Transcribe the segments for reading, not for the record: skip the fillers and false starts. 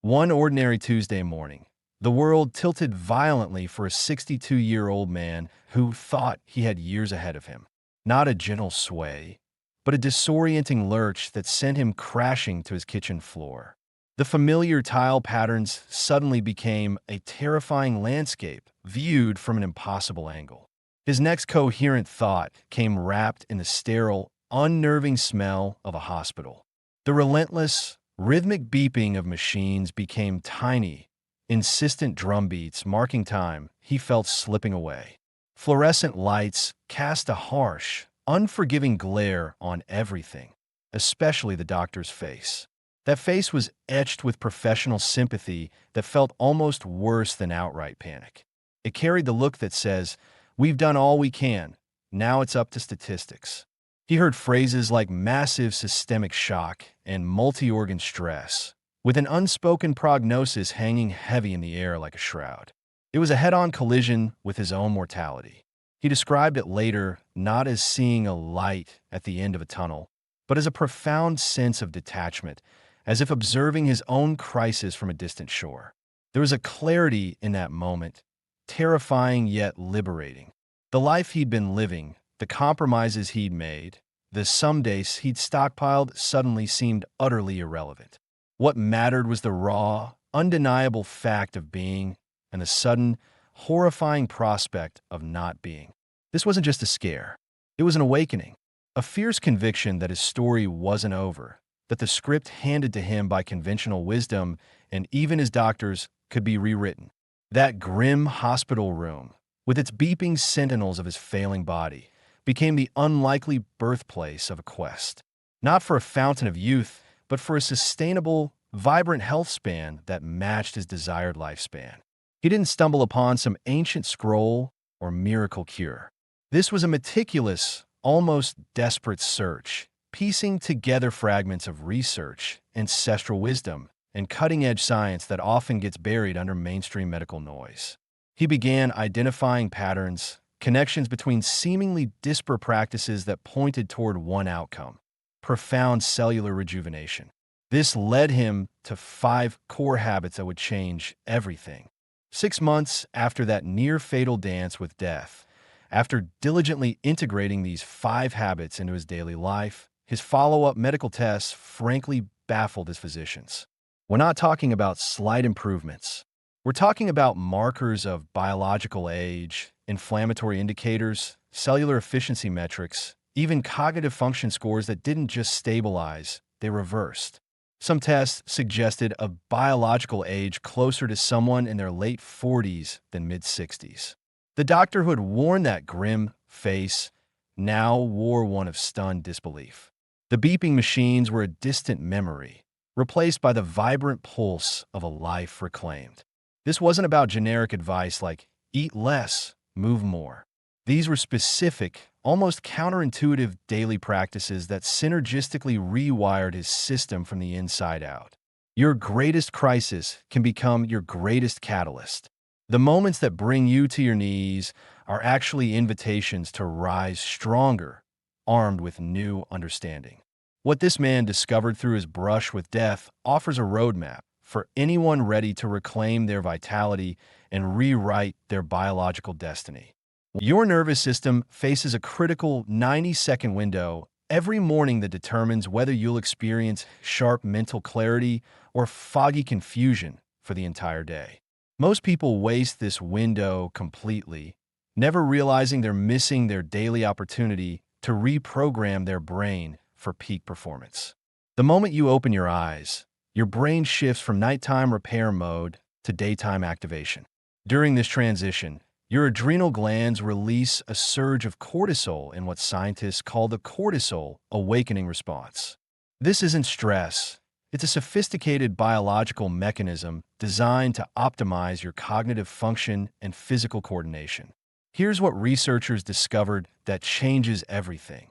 One ordinary Tuesday morning, the world tilted violently for a 62-year-old man who thought he had years ahead of him. Not a gentle sway, but a disorienting lurch that sent him crashing to his kitchen floor. The familiar tile patterns suddenly became a terrifying landscape viewed from an impossible angle. His next coherent thought came wrapped in the sterile, unnerving smell of a hospital. The relentless, rhythmic beeping of machines became tiny, insistent drumbeats marking time he felt slipping away. Fluorescent lights cast a harsh, unforgiving glare on everything, especially the doctor's face. That face was etched with professional sympathy that felt almost worse than outright panic. It carried the look that says, "We've done all we can. Now it's up to statistics." He heard phrases like massive systemic shock and multi-organ stress, with an unspoken prognosis hanging heavy in the air like a shroud. It was a head-on collision with his own mortality. He described it later not as seeing a light at the end of a tunnel, but as a profound sense of detachment, as if observing his own crisis from a distant shore. There was a clarity in that moment, terrifying yet liberating. The life he'd been living, the compromises he'd made, the some days he'd stockpiled suddenly seemed utterly irrelevant. What mattered was the raw, undeniable fact of being and the sudden, horrifying prospect of not being. This wasn't just a scare. It was an awakening, a fierce conviction that his story wasn't over, that the script handed to him by conventional wisdom and even his doctors could be rewritten. That grim hospital room, with its beeping sentinels of his failing body, became the unlikely birthplace of a quest. Not for a fountain of youth, but for a sustainable, vibrant health span that matched his desired lifespan. He didn't stumble upon some ancient scroll or miracle cure. This was a meticulous, almost desperate search, piecing together fragments of research, ancestral wisdom, and cutting-edge science that often gets buried under mainstream medical noise. He began identifying patterns, connections between seemingly disparate practices that pointed toward one outcome: profound cellular rejuvenation. This led him to 5 core habits that would change everything. 6 months after that near-fatal dance with death, after diligently integrating these 5 habits into his daily life, his follow-up medical tests frankly baffled his physicians. We're not talking about slight improvements. We're talking about markers of biological age, inflammatory indicators, cellular efficiency metrics, even cognitive function scores that didn't just stabilize, they reversed. Some tests suggested a biological age closer to someone in their late 40s than mid-60s. The doctor who had worn that grim face now wore one of stunned disbelief. The beeping machines were a distant memory, replaced by the vibrant pulse of a life reclaimed. This wasn't about generic advice like, eat less, move more. These were specific, almost counterintuitive daily practices that synergistically rewired his system from the inside out. Your greatest crisis can become your greatest catalyst. The moments that bring you to your knees are actually invitations to rise stronger, armed with new understanding. What this man discovered through his brush with death offers a roadmap for anyone ready to reclaim their vitality and rewrite their biological destiny. Your nervous system faces a critical 90-second window every morning that determines whether you'll experience sharp mental clarity or foggy confusion for the entire day. Most people waste this window completely, never realizing they're missing their daily opportunity to reprogram their brain for peak performance. The moment you open your eyes, your brain shifts from nighttime repair mode to daytime activation. During this transition, your adrenal glands release a surge of cortisol in what scientists call the cortisol awakening response. This isn't stress. It's a sophisticated biological mechanism designed to optimize your cognitive function and physical coordination. Here's what researchers discovered that changes everything.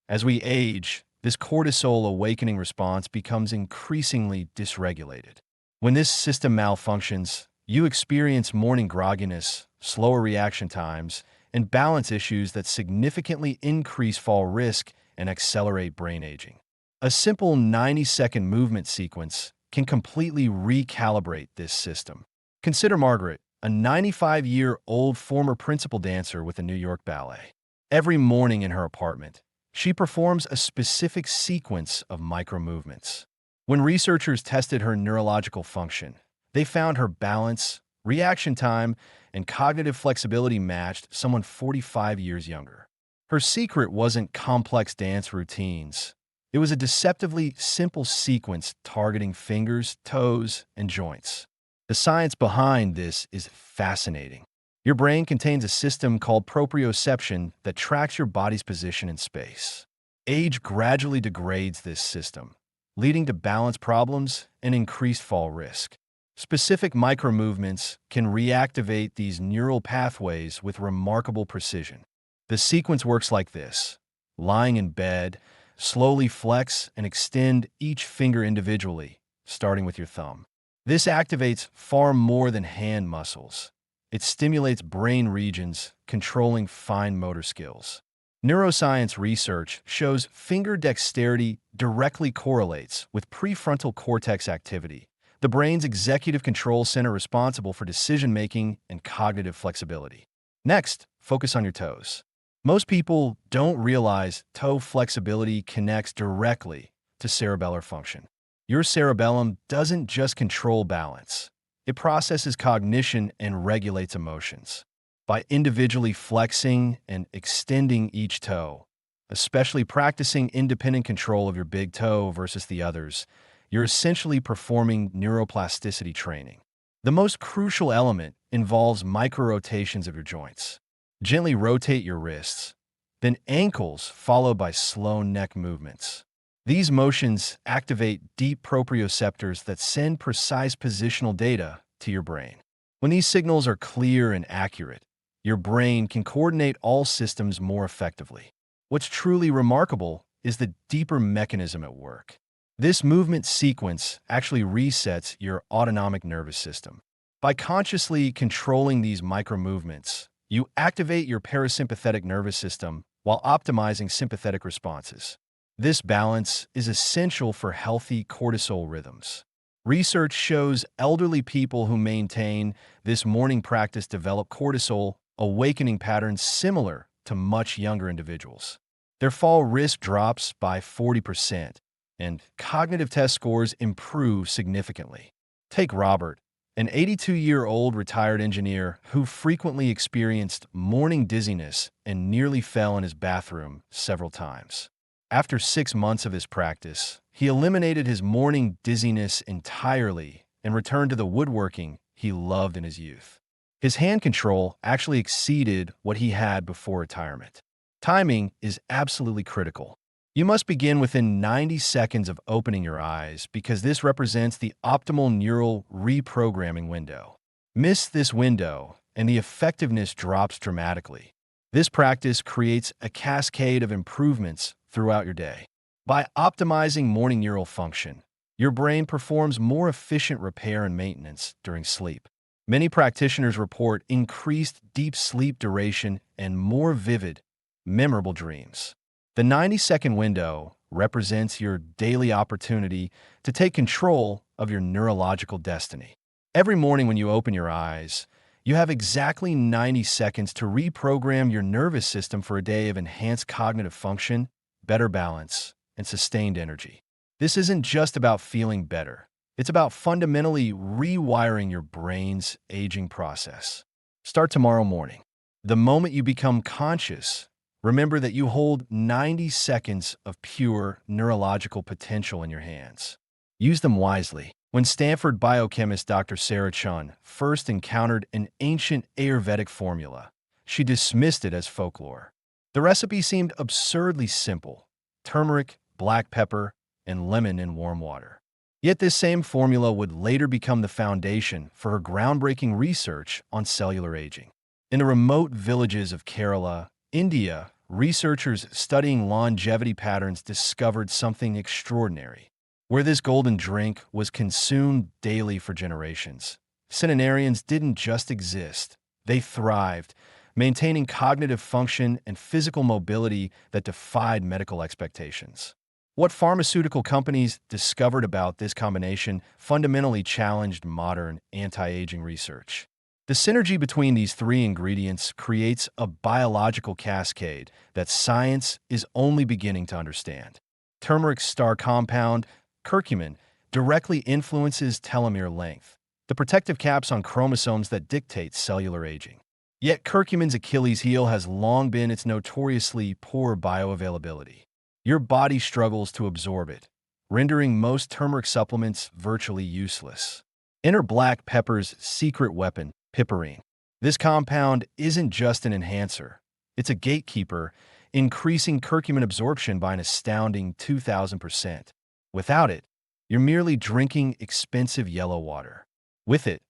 As we age, this cortisol awakening response becomes increasingly dysregulated. When this system malfunctions, you experience morning grogginess, slower reaction times, and balance issues that significantly increase fall risk and accelerate brain aging. A simple 90-second movement sequence can completely recalibrate this system. Consider Margaret, a 95-year-old former principal dancer with the New York Ballet. Every morning in her apartment, she performs a specific sequence of micro-movements. When researchers tested her neurological function, they found her balance, reaction time, and cognitive flexibility matched someone 45 years younger. Her secret wasn't complex dance routines. It was a deceptively simple sequence targeting fingers, toes, and joints. The science behind this is fascinating. Your brain contains a system called proprioception that tracks your body's position in space. Age gradually degrades this system, leading to balance problems and increased fall risk. Specific micromovements can reactivate these neural pathways with remarkable precision. The sequence works like this. Lying in bed, slowly flex and extend each finger individually, starting with your thumb. This activates far more than hand muscles. It stimulates brain regions controlling fine motor skills. Neuroscience research shows finger dexterity directly correlates with prefrontal cortex activity, the brain's executive control center responsible for decision-making and cognitive flexibility. Next, focus on your toes. Most people don't realize toe flexibility connects directly to cerebellar function. Your cerebellum doesn't just control balance. It processes cognition and regulates emotions. By individually flexing and extending each toe, especially practicing independent control of your big toe versus the others, you're essentially performing neuroplasticity training. The most crucial element involves micro-rotations of your joints. Gently rotate your wrists, then ankles followed by slow neck movements. These motions activate deep proprioceptors that send precise positional data to your brain. When these signals are clear and accurate, your brain can coordinate all systems more effectively. What's truly remarkable is the deeper mechanism at work. This movement sequence actually resets your autonomic nervous system. By consciously controlling these micro-movements, you activate your parasympathetic nervous system while optimizing sympathetic responses. This balance is essential for healthy cortisol rhythms. Research shows elderly people who maintain this morning practice develop cortisol awakening patterns similar to much younger individuals. Their fall risk drops by 40%, and cognitive test scores improve significantly. Take Robert, an 82-year-old retired engineer who frequently experienced morning dizziness and nearly fell in his bathroom several times. After 6 months of his practice, he eliminated his morning dizziness entirely and returned to the woodworking he loved in his youth. His hand control actually exceeded what he had before retirement. Timing is absolutely critical. You must begin within 90 seconds of opening your eyes because this represents the optimal neural reprogramming window. Miss this window, and the effectiveness drops dramatically. This practice creates a cascade of improvements throughout your day. By optimizing morning neural function, your brain performs more efficient repair and maintenance during sleep. Many practitioners report increased deep sleep duration and more vivid, memorable dreams. The 90-second window represents your daily opportunity to take control of your neurological destiny. Every morning when you open your eyes, you have exactly 90 seconds to reprogram your nervous system for a day of enhanced cognitive function, better balance, and sustained energy. This isn't just about feeling better. It's about fundamentally rewiring your brain's aging process. Start tomorrow morning. The moment you become conscious, remember that you hold 90 seconds of pure neurological potential in your hands. Use them wisely. When Stanford biochemist Dr. Sarah Chun first encountered an ancient Ayurvedic formula, she dismissed it as folklore. The recipe seemed absurdly simple: turmeric, black pepper, and lemon in warm water. Yet this same formula would later become the foundation for her groundbreaking research on cellular aging. In the remote villages of Kerala, India, researchers studying longevity patterns discovered something extraordinary. Where this golden drink was consumed daily for generations, centenarians didn't just exist, they thrived, maintaining cognitive function and physical mobility that defied medical expectations. What pharmaceutical companies discovered about this combination fundamentally challenged modern anti-aging research. The synergy between these three ingredients creates a biological cascade that science is only beginning to understand. Turmeric's star compound, curcumin, directly influences telomere length, the protective caps on chromosomes that dictate cellular aging. Yet curcumin's Achilles heel has long been its notoriously poor bioavailability. Your body struggles to absorb it, rendering most turmeric supplements virtually useless. Enter black pepper's secret weapon, piperine. This compound isn't just an enhancer, it's a gatekeeper, increasing curcumin absorption by an astounding 2,000%. Without it, you're merely drinking expensive yellow water. With it,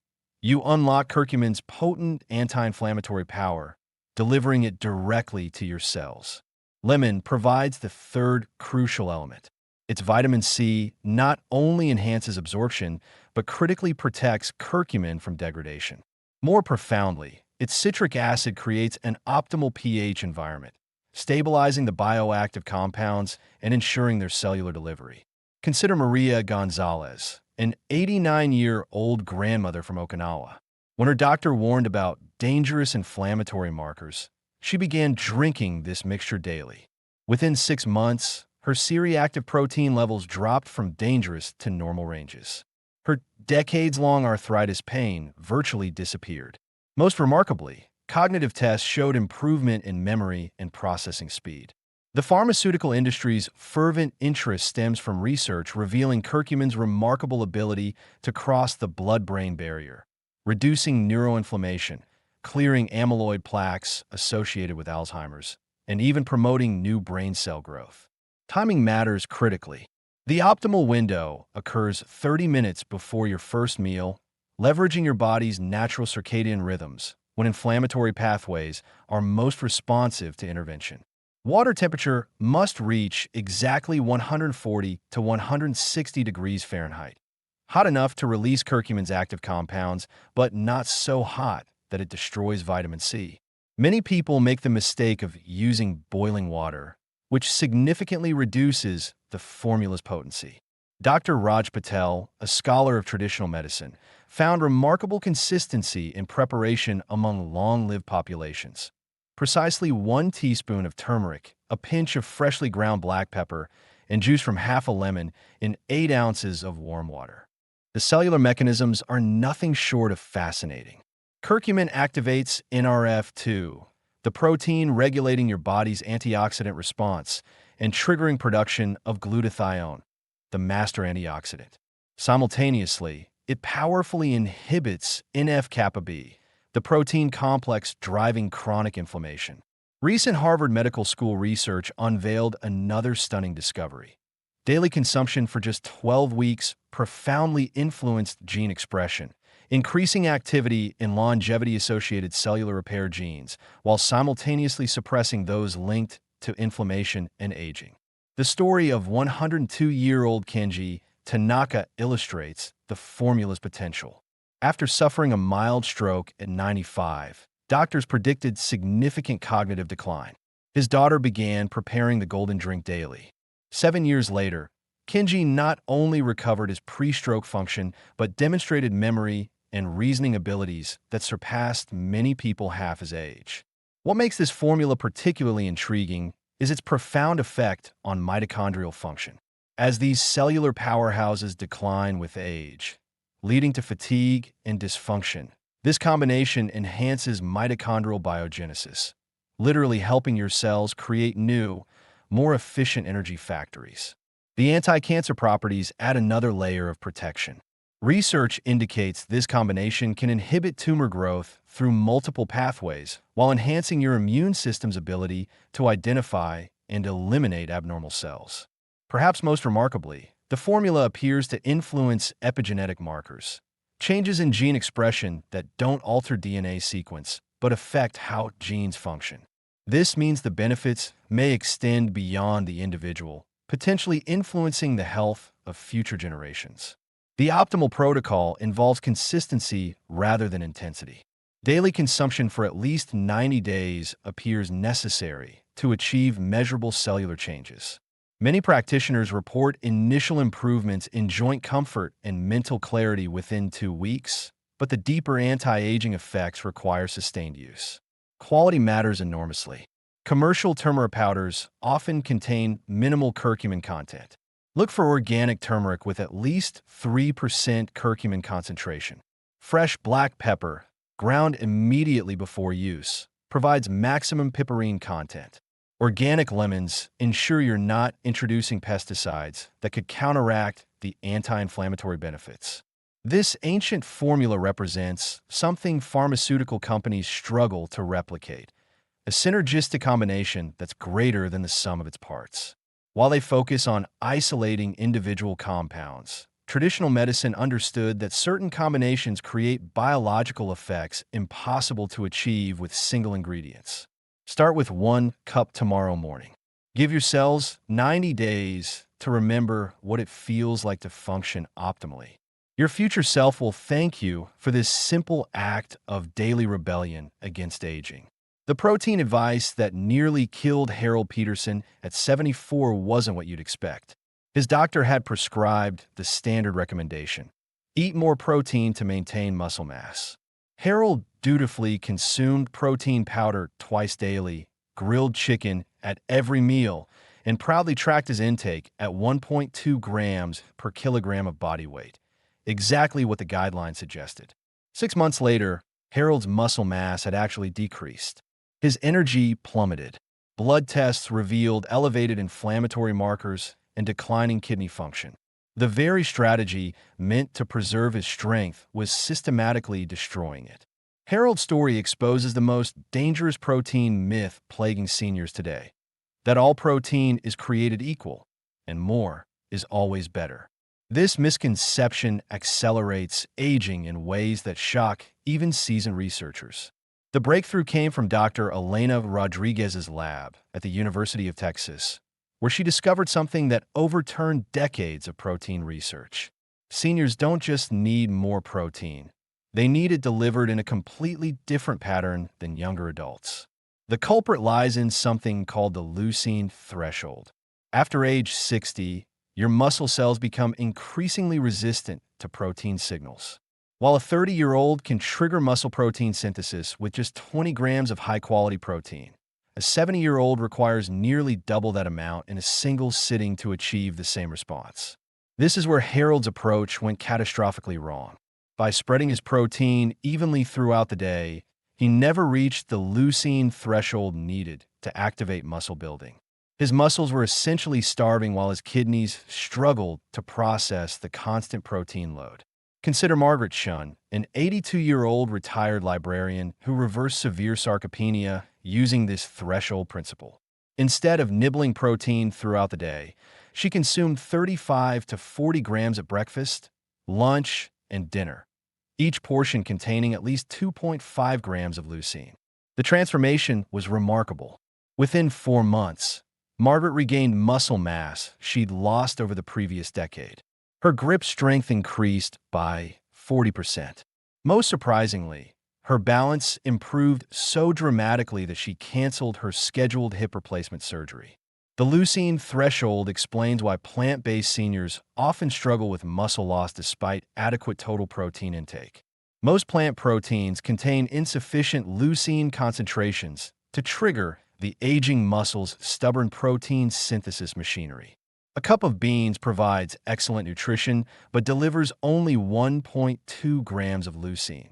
you unlock curcumin's potent anti-inflammatory power, delivering it directly to your cells. Lemon provides the third crucial element. Its vitamin C not only enhances absorption, but critically protects curcumin from degradation. More profoundly, its citric acid creates an optimal pH environment, stabilizing the bioactive compounds and ensuring their cellular delivery. Consider Maria Gonzalez, an 89-year-old grandmother from Okinawa. When her doctor warned about dangerous inflammatory markers, she began drinking this mixture daily. Within 6 months, her C-reactive protein levels dropped from dangerous to normal ranges. Her decades-long arthritis pain virtually disappeared. Most remarkably, cognitive tests showed improvement in memory and processing speed. The pharmaceutical industry's fervent interest stems from research revealing curcumin's remarkable ability to cross the blood-brain barrier, reducing neuroinflammation, clearing amyloid plaques associated with Alzheimer's, and even promoting new brain cell growth. Timing matters critically. The optimal window occurs 30 minutes before your first meal, leveraging your body's natural circadian rhythms when inflammatory pathways are most responsive to intervention. Water temperature must reach exactly 140 to 160 degrees Fahrenheit. Hot enough to release curcumin's active compounds, but not so hot that it destroys vitamin C. Many people make the mistake of using boiling water, which significantly reduces the formula's potency. Dr. Raj Patel, a scholar of traditional medicine, found remarkable consistency in preparation among long-lived populations. Precisely 1 teaspoon of turmeric, a pinch of freshly ground black pepper, and juice from half a lemon in 8 ounces of warm water. The cellular mechanisms are nothing short of fascinating. Curcumin activates NRF2, the protein regulating your body's antioxidant response and triggering production of glutathione, the master antioxidant. Simultaneously, it powerfully inhibits NF-kappa B, the protein complex driving chronic inflammation. Recent Harvard Medical School research unveiled another stunning discovery. Daily consumption for just 12 weeks profoundly influenced gene expression, increasing activity in longevity-associated cellular repair genes while simultaneously suppressing those linked to inflammation and aging. The story of 102-year-old Kenji Tanaka illustrates the formula's potential. After suffering a mild stroke at 95, doctors predicted significant cognitive decline. His daughter began preparing the golden drink daily. 7 years later, Kenji not only recovered his pre-stroke function, but demonstrated memory and reasoning abilities that surpassed many people half his age. What makes this formula particularly intriguing is its profound effect on mitochondrial function. As these cellular powerhouses decline with age, leading to fatigue and dysfunction, this combination enhances mitochondrial biogenesis, literally helping your cells create new, more efficient energy factories. The anti-cancer properties add another layer of protection. Research indicates this combination can inhibit tumor growth through multiple pathways while enhancing your immune system's ability to identify and eliminate abnormal cells. Perhaps most remarkably, the formula appears to influence epigenetic markers, changes in gene expression that don't alter DNA sequence but affect how genes function. This means the benefits may extend beyond the individual, potentially influencing the health of future generations. The optimal protocol involves consistency rather than intensity. Daily consumption for at least 90 days appears necessary to achieve measurable cellular changes. Many practitioners report initial improvements in joint comfort and mental clarity within 2 weeks, but the deeper anti-aging effects require sustained use. Quality matters enormously. Commercial turmeric powders often contain minimal curcumin content. Look for organic turmeric with at least 3% curcumin concentration. Fresh black pepper, ground immediately before use, provides maximum piperine content. Organic lemons ensure you're not introducing pesticides that could counteract the anti-inflammatory benefits. This ancient formula represents something pharmaceutical companies struggle to replicate, a synergistic combination that's greater than the sum of its parts. While they focus on isolating individual compounds, traditional medicine understood that certain combinations create biological effects impossible to achieve with single ingredients. Start with 1 cup tomorrow morning. Give your cells 90 days to remember what it feels like to function optimally. Your future self will thank you for this simple act of daily rebellion against aging. The protein advice that nearly killed Harold Peterson at 74 wasn't what you'd expect. His doctor had prescribed the standard recommendation: eat more protein to maintain muscle mass. Harold dutifully consumed protein powder twice daily, grilled chicken at every meal, and proudly tracked his intake at 1.2 grams per kilogram of body weight, exactly what the guidelines suggested. 6 months later, Harold's muscle mass had actually decreased. His energy plummeted. Blood tests revealed elevated inflammatory markers and declining kidney function. The very strategy meant to preserve his strength was systematically destroying it. Harold's story exposes the most dangerous protein myth plaguing seniors today: that all protein is created equal, and more is always better. This misconception accelerates aging in ways that shock even seasoned researchers. The breakthrough came from Dr. Elena Rodriguez's lab at the University of Texas, where she discovered something that overturned decades of protein research. Seniors don't just need more protein. They need it delivered in a completely different pattern than younger adults. The culprit lies in something called the leucine threshold. After age 60, your muscle cells become increasingly resistant to protein signals. While a 30-year-old can trigger muscle protein synthesis with just 20 grams of high-quality protein, a 70-year-old requires nearly double that amount in a single sitting to achieve the same response. This is where Harold's approach went catastrophically wrong. By spreading his protein evenly throughout the day, he never reached the leucine threshold needed to activate muscle building. His muscles were essentially starving while his kidneys struggled to process the constant protein load. Consider Margaret Shun, an 82-year-old retired librarian who reversed severe sarcopenia using this threshold principle. Instead of nibbling protein throughout the day, she consumed 35 to 40 grams at breakfast, lunch, and dinner, each portion containing at least 2.5 grams of leucine. The transformation was remarkable. Within 4 months, Margaret regained muscle mass she'd lost over the previous decade. Her grip strength increased by 40%. Most surprisingly, her balance improved so dramatically that she canceled her scheduled hip replacement surgery. The leucine threshold explains why plant-based seniors often struggle with muscle loss despite adequate total protein intake. Most plant proteins contain insufficient leucine concentrations to trigger the aging muscle's stubborn protein synthesis machinery. A cup of beans provides excellent nutrition, but delivers only 1.2 grams of leucine,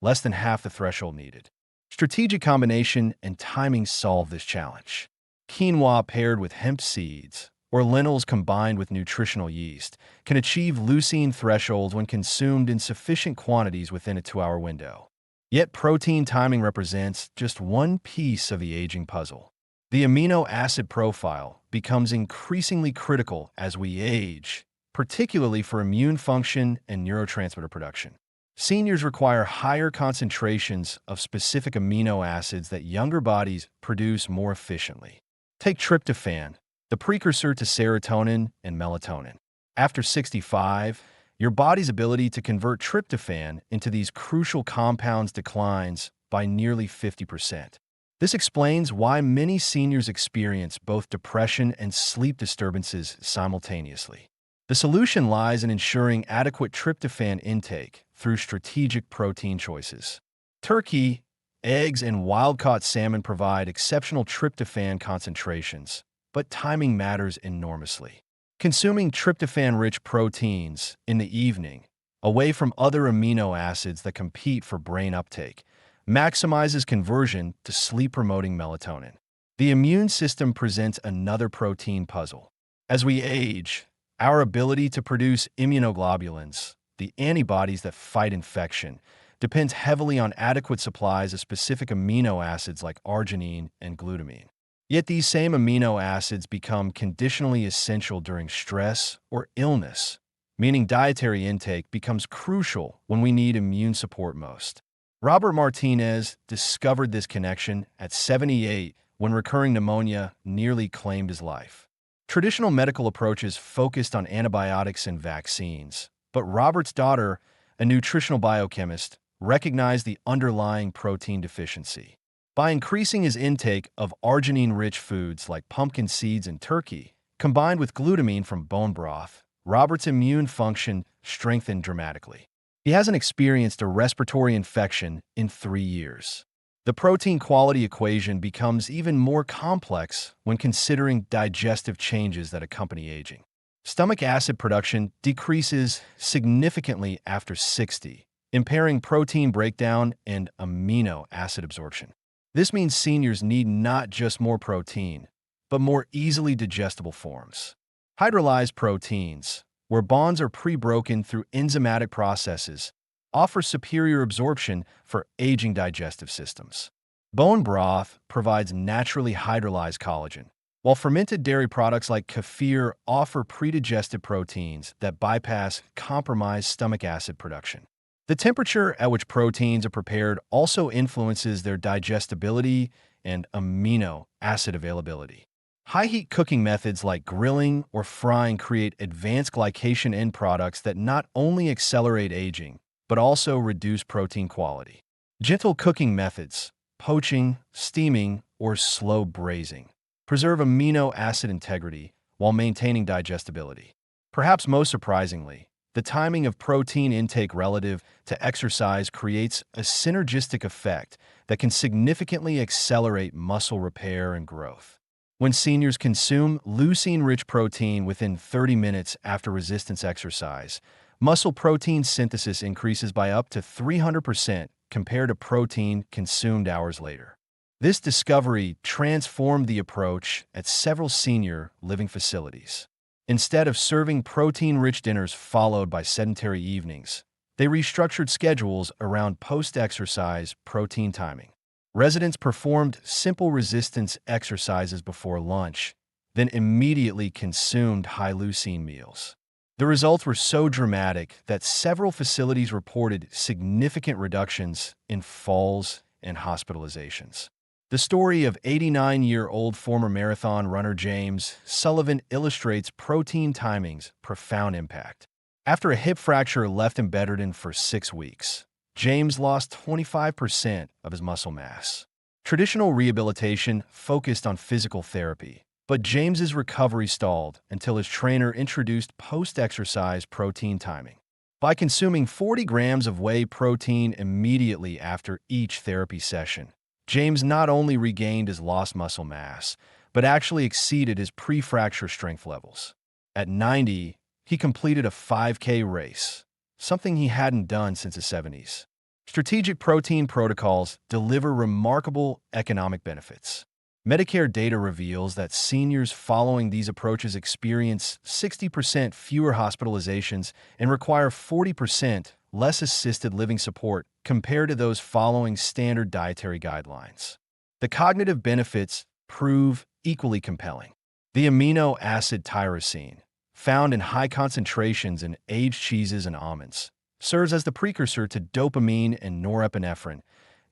less than half the threshold needed. Strategic combination and timing solve this challenge. Quinoa paired with hemp seeds, or lentils combined with nutritional yeast, can achieve leucine thresholds when consumed in sufficient quantities within a 2-hour window. Yet protein timing represents just one piece of the aging puzzle. The amino acid profile becomes increasingly critical as we age, particularly for immune function and neurotransmitter production. Seniors require higher concentrations of specific amino acids that younger bodies produce more efficiently. Take tryptophan, the precursor to serotonin and melatonin. After 65, your body's ability to convert tryptophan into these crucial compounds declines by nearly 50%. This explains why many seniors experience both depression and sleep disturbances simultaneously. The solution lies in ensuring adequate tryptophan intake through strategic protein choices. Turkey, eggs, and wild-caught salmon provide exceptional tryptophan concentrations, but timing matters enormously. Consuming tryptophan-rich proteins in the evening, away from other amino acids that compete for brain uptake, maximizes conversion to sleep-promoting melatonin. The immune system presents another protein puzzle. As we age, our ability to produce immunoglobulins, the antibodies that fight infection, depends heavily on adequate supplies of specific amino acids like arginine and glutamine. Yet these same amino acids become conditionally essential during stress or illness, meaning dietary intake becomes crucial when we need immune support most. Robert Martinez discovered this connection at 78 when recurring pneumonia nearly claimed his life. Traditional medical approaches focused on antibiotics and vaccines, but Robert's daughter, a nutritional biochemist, recognized the underlying protein deficiency. By increasing his intake of arginine-rich foods like pumpkin seeds and turkey, combined with glutamine from bone broth, Robert's immune function strengthened dramatically. He hasn't experienced a respiratory infection in 3 years. The protein quality equation becomes even more complex when considering digestive changes that accompany aging. Stomach acid production decreases significantly after 60, impairing protein breakdown and amino acid absorption. This means seniors need not just more protein, but more easily digestible forms. Hydrolyzed proteins, where bonds are pre-broken through enzymatic processes, offer superior absorption for aging digestive systems. Bone broth provides naturally hydrolyzed collagen, while fermented dairy products like kefir offer predigested proteins that bypass compromised stomach acid production. The temperature at which proteins are prepared also influences their digestibility and amino acid availability. High-heat cooking methods like grilling or frying create advanced glycation end products that not only accelerate aging, but also reduce protein quality. Gentle cooking methods, poaching, steaming, or slow braising, preserve amino acid integrity while maintaining digestibility. Perhaps most surprisingly, the timing of protein intake relative to exercise creates a synergistic effect that can significantly accelerate muscle repair and growth. When seniors consume leucine-rich protein within 30 minutes after resistance exercise, muscle protein synthesis increases by up to 300% compared to protein consumed hours later. This discovery transformed the approach at several senior living facilities. Instead of serving protein-rich dinners followed by sedentary evenings, they restructured schedules around post-exercise protein timing. Residents performed simple resistance exercises before lunch, then immediately consumed high-leucine meals. The results were so dramatic that several facilities reported significant reductions in falls and hospitalizations. The story of 89-year-old former marathon runner James Sullivan illustrates protein timing's profound impact. After a hip fracture left him bedridden for 6 weeks, James lost 25% of his muscle mass. Traditional rehabilitation focused on physical therapy, but James's recovery stalled until his trainer introduced post-exercise protein timing. By consuming 40 grams of whey protein immediately after each therapy session, James not only regained his lost muscle mass, but actually exceeded his pre-fracture strength levels. At 90, he completed a 5K race, something he hadn't done since the 70s. Strategic protein protocols deliver remarkable economic benefits. Medicare data reveals that seniors following these approaches experience 60% fewer hospitalizations and require 40% less assisted living support compared to those following standard dietary guidelines. The cognitive benefits prove equally compelling. The amino acid tyrosine, found in high concentrations in aged cheeses and almonds, serves as the precursor to dopamine and norepinephrine,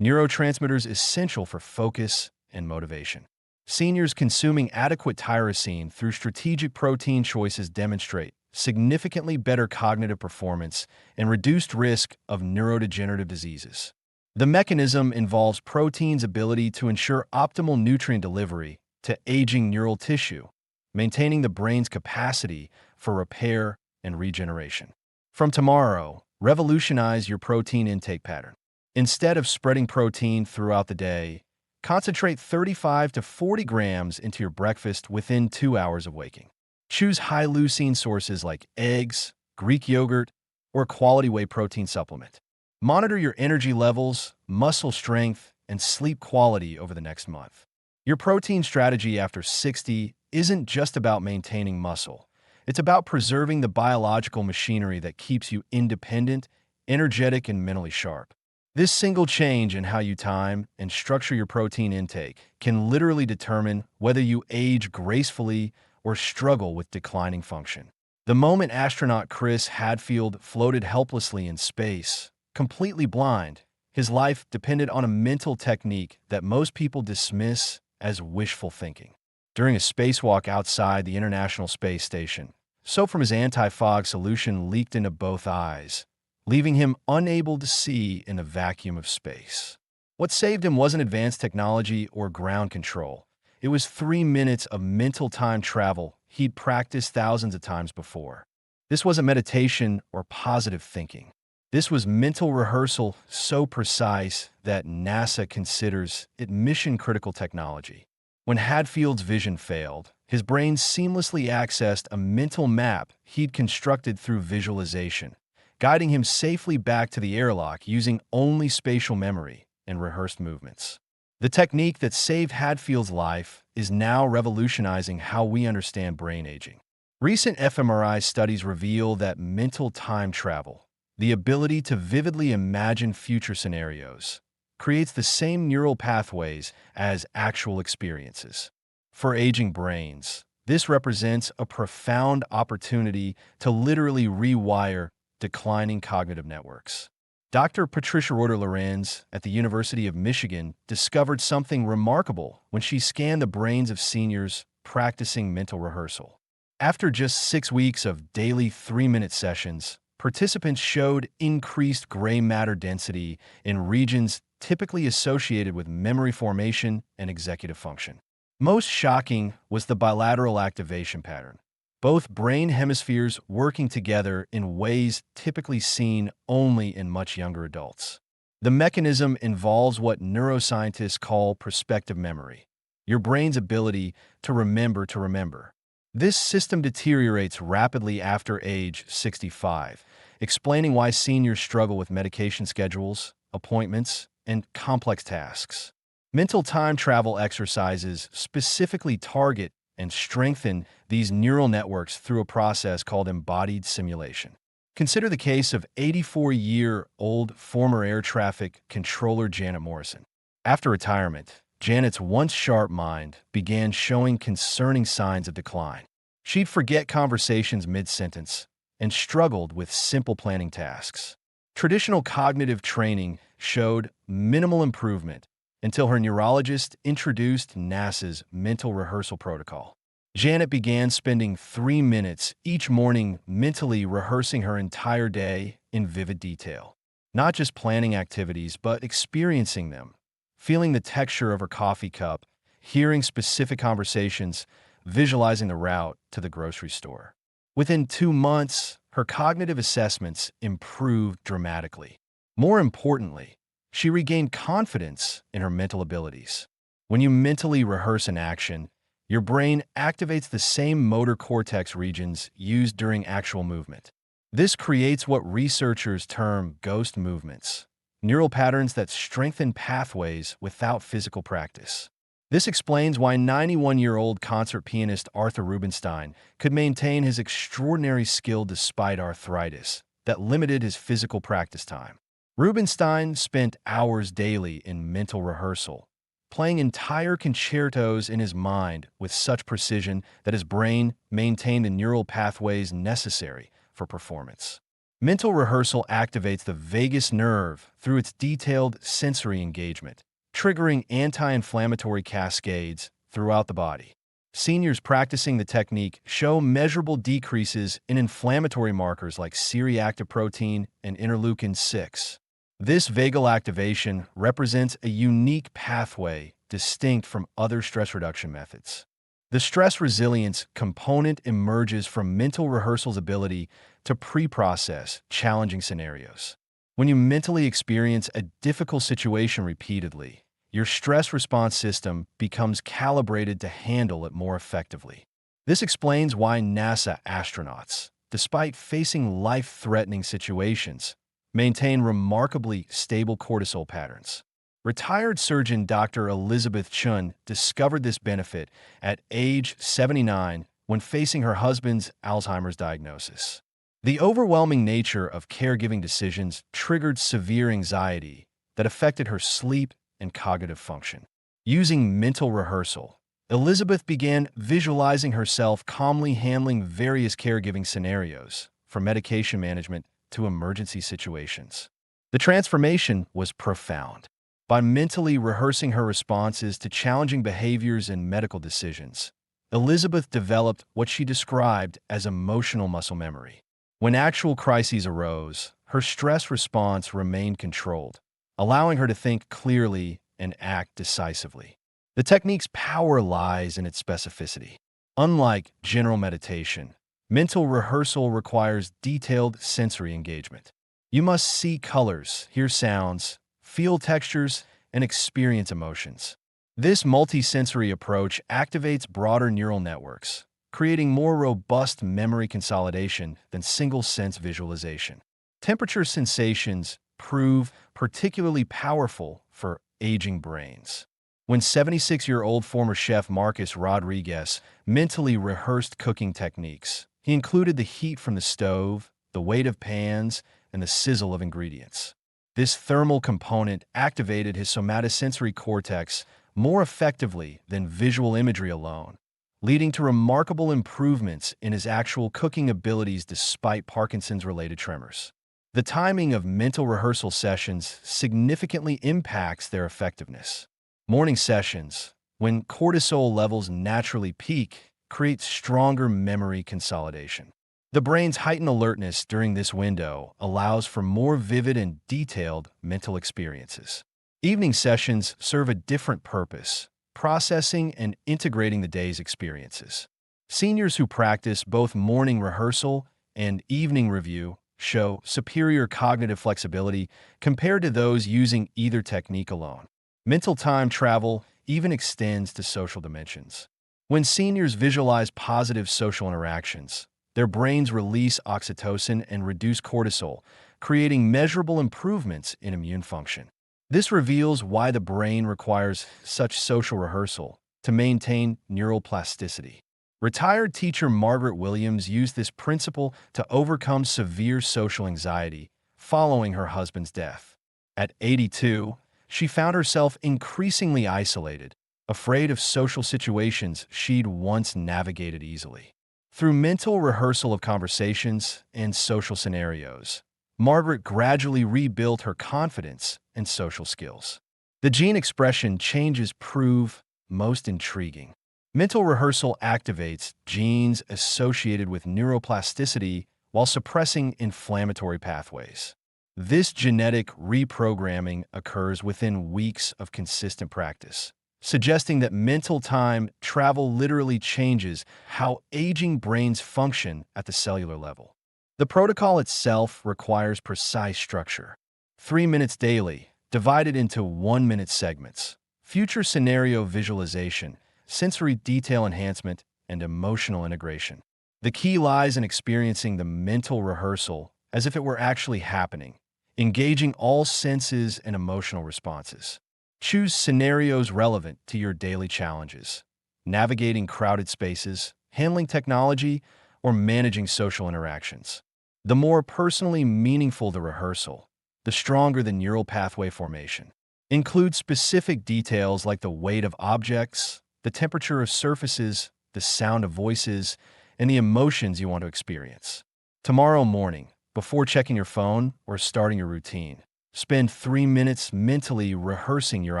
neurotransmitters essential for focus and motivation. Seniors consuming adequate tyrosine through strategic protein choices demonstrate significantly better cognitive performance and reduced risk of neurodegenerative diseases. The mechanism involves protein's ability to ensure optimal nutrient delivery to aging neural tissue, maintaining the brain's capacity for repair and regeneration. From tomorrow, revolutionize your protein intake pattern. Instead of spreading protein throughout the day, concentrate 35 to 40 grams into your breakfast within 2 hours of waking. Choose high-leucine sources like eggs, Greek yogurt, or a quality whey protein supplement. Monitor your energy levels, muscle strength, and sleep quality over the next month. Your protein strategy after 60 isn't just about maintaining muscle. It's about preserving the biological machinery that keeps you independent, energetic, and mentally sharp. This single change in how you time and structure your protein intake can literally determine whether you age gracefully or struggle with declining function. The moment astronaut Chris Hadfield floated helplessly in space, completely blind, his life depended on a mental technique that most people dismiss as wishful thinking. During a spacewalk outside the International Space Station, soap from his anti-fog solution leaked into both eyes, leaving him unable to see in the vacuum of space. What saved him wasn't advanced technology or ground control. It was 3 minutes of mental time travel he'd practiced thousands of times before. This wasn't meditation or positive thinking. This was mental rehearsal so precise that NASA considers it mission-critical technology. When Hadfield's vision failed, his brain seamlessly accessed a mental map he'd constructed through visualization, guiding him safely back to the airlock using only spatial memory and rehearsed movements. The technique that saved Hadfield's life is now revolutionizing how we understand brain aging. Recent fMRI studies reveal that mental time travel, the ability to vividly imagine future scenarios, creates the same neural pathways as actual experiences. For aging brains, this represents a profound opportunity to literally rewire declining cognitive networks. Dr. Patricia Reuter-Lorenz at the University of Michigan discovered something remarkable when she scanned the brains of seniors practicing mental rehearsal. After just 6 weeks of daily 3-minute sessions, participants showed increased gray matter density in regions typically associated with memory formation and executive function. Most shocking was the bilateral activation pattern, both brain hemispheres working together in ways typically seen only in much younger adults. The mechanism involves what neuroscientists call prospective memory, your brain's ability to remember. This system deteriorates rapidly after age 65, explaining why seniors struggle with medication schedules, appointments, and complex tasks. Mental time travel exercises specifically target and strengthen these neural networks through a process called embodied simulation. Consider the case of 84-year-old former air traffic controller Janet Morrison. After retirement, Janet's once sharp mind began showing concerning signs of decline. She'd forget conversations mid-sentence and struggled with simple planning tasks. Traditional cognitive training showed minimal improvement until her neurologist introduced NASA's mental rehearsal protocol. Janet began spending 3 minutes each morning mentally rehearsing her entire day in vivid detail. Not just planning activities, but experiencing them, feeling the texture of her coffee cup, hearing specific conversations, visualizing the route to the grocery store. Within 2 months, her cognitive assessments improved dramatically. More importantly, she regained confidence in her mental abilities. When you mentally rehearse an action, your brain activates the same motor cortex regions used during actual movement. This creates what researchers term ghost movements, neural patterns that strengthen pathways without physical practice. This explains why 91-year-old concert pianist Arthur Rubinstein could maintain his extraordinary skill despite arthritis that limited his physical practice time. Rubinstein spent hours daily in mental rehearsal, playing entire concertos in his mind with such precision that his brain maintained the neural pathways necessary for performance. Mental rehearsal activates the vagus nerve through its detailed sensory engagement, triggering anti-inflammatory cascades throughout the body. Seniors practicing the technique show measurable decreases in inflammatory markers like C-reactive protein and interleukin-6, This vagal activation represents a unique pathway distinct from other stress reduction methods. The stress resilience component emerges from mental rehearsal's ability to pre-process challenging scenarios. When you mentally experience a difficult situation repeatedly, your stress response system becomes calibrated to handle it more effectively. This explains why NASA astronauts, despite facing life-threatening situations, maintain remarkably stable cortisol patterns. Retired surgeon Dr. Elizabeth Chun discovered this benefit at age 79 when facing her husband's Alzheimer's diagnosis. The overwhelming nature of caregiving decisions triggered severe anxiety that affected her sleep and cognitive function. Using mental rehearsal, Elizabeth began visualizing herself calmly handling various caregiving scenarios, from medication management to emergency situations. The transformation was profound. By mentally rehearsing her responses to challenging behaviors and medical decisions, Elizabeth developed what she described as emotional muscle memory. When actual crises arose, her stress response remained controlled, allowing her to think clearly and act decisively. The technique's power lies in its specificity. Unlike general meditation, mental rehearsal requires detailed sensory engagement. You must see colors, hear sounds, feel textures, and experience emotions. This multisensory approach activates broader neural networks, creating more robust memory consolidation than single-sense visualization. Temperature sensations prove particularly powerful for aging brains. When 76-year-old former chef Marcus Rodriguez mentally rehearsed cooking techniques, he included the heat from the stove, the weight of pans, and the sizzle of ingredients. This thermal component activated his somatosensory cortex more effectively than visual imagery alone, leading to remarkable improvements in his actual cooking abilities despite Parkinson's-related tremors. The timing of mental rehearsal sessions significantly impacts their effectiveness. Morning sessions, when cortisol levels naturally peak, create stronger memory consolidation. The brain's heightened alertness during this window allows for more vivid and detailed mental experiences. Evening sessions serve a different purpose, processing and integrating the day's experiences. Seniors who practice both morning rehearsal and evening review show superior cognitive flexibility compared to those using either technique alone. Mental time travel even extends to social dimensions. When seniors visualize positive social interactions, their brains release oxytocin and reduce cortisol, creating measurable improvements in immune function. This reveals why the brain requires such social rehearsal to maintain neural plasticity. Retired teacher Margaret Williams used this principle to overcome severe social anxiety following her husband's death. At 82, she found herself increasingly isolated, afraid of social situations she'd once navigated easily. Through mental rehearsal of conversations and social scenarios, Margaret gradually rebuilt her confidence and social skills. The gene expression changes prove most intriguing. Mental rehearsal activates genes associated with neuroplasticity while suppressing inflammatory pathways. This genetic reprogramming occurs within weeks of consistent practice, suggesting that mental time travel literally changes how aging brains function at the cellular level. The protocol itself requires precise structure. 3 minutes daily, divided into 1-minute segments. Future scenario visualization, sensory detail enhancement, and emotional integration. The key lies in experiencing the mental rehearsal as if it were actually happening, engaging all senses and emotional responses. Choose scenarios relevant to your daily challenges, navigating crowded spaces, handling technology, or managing social interactions. The more personally meaningful the rehearsal, the stronger the neural pathway formation. Include specific details like the weight of objects, the temperature of surfaces, the sound of voices, and the emotions you want to experience. Tomorrow morning, before checking your phone or starting your routine, spend 3 minutes mentally rehearsing your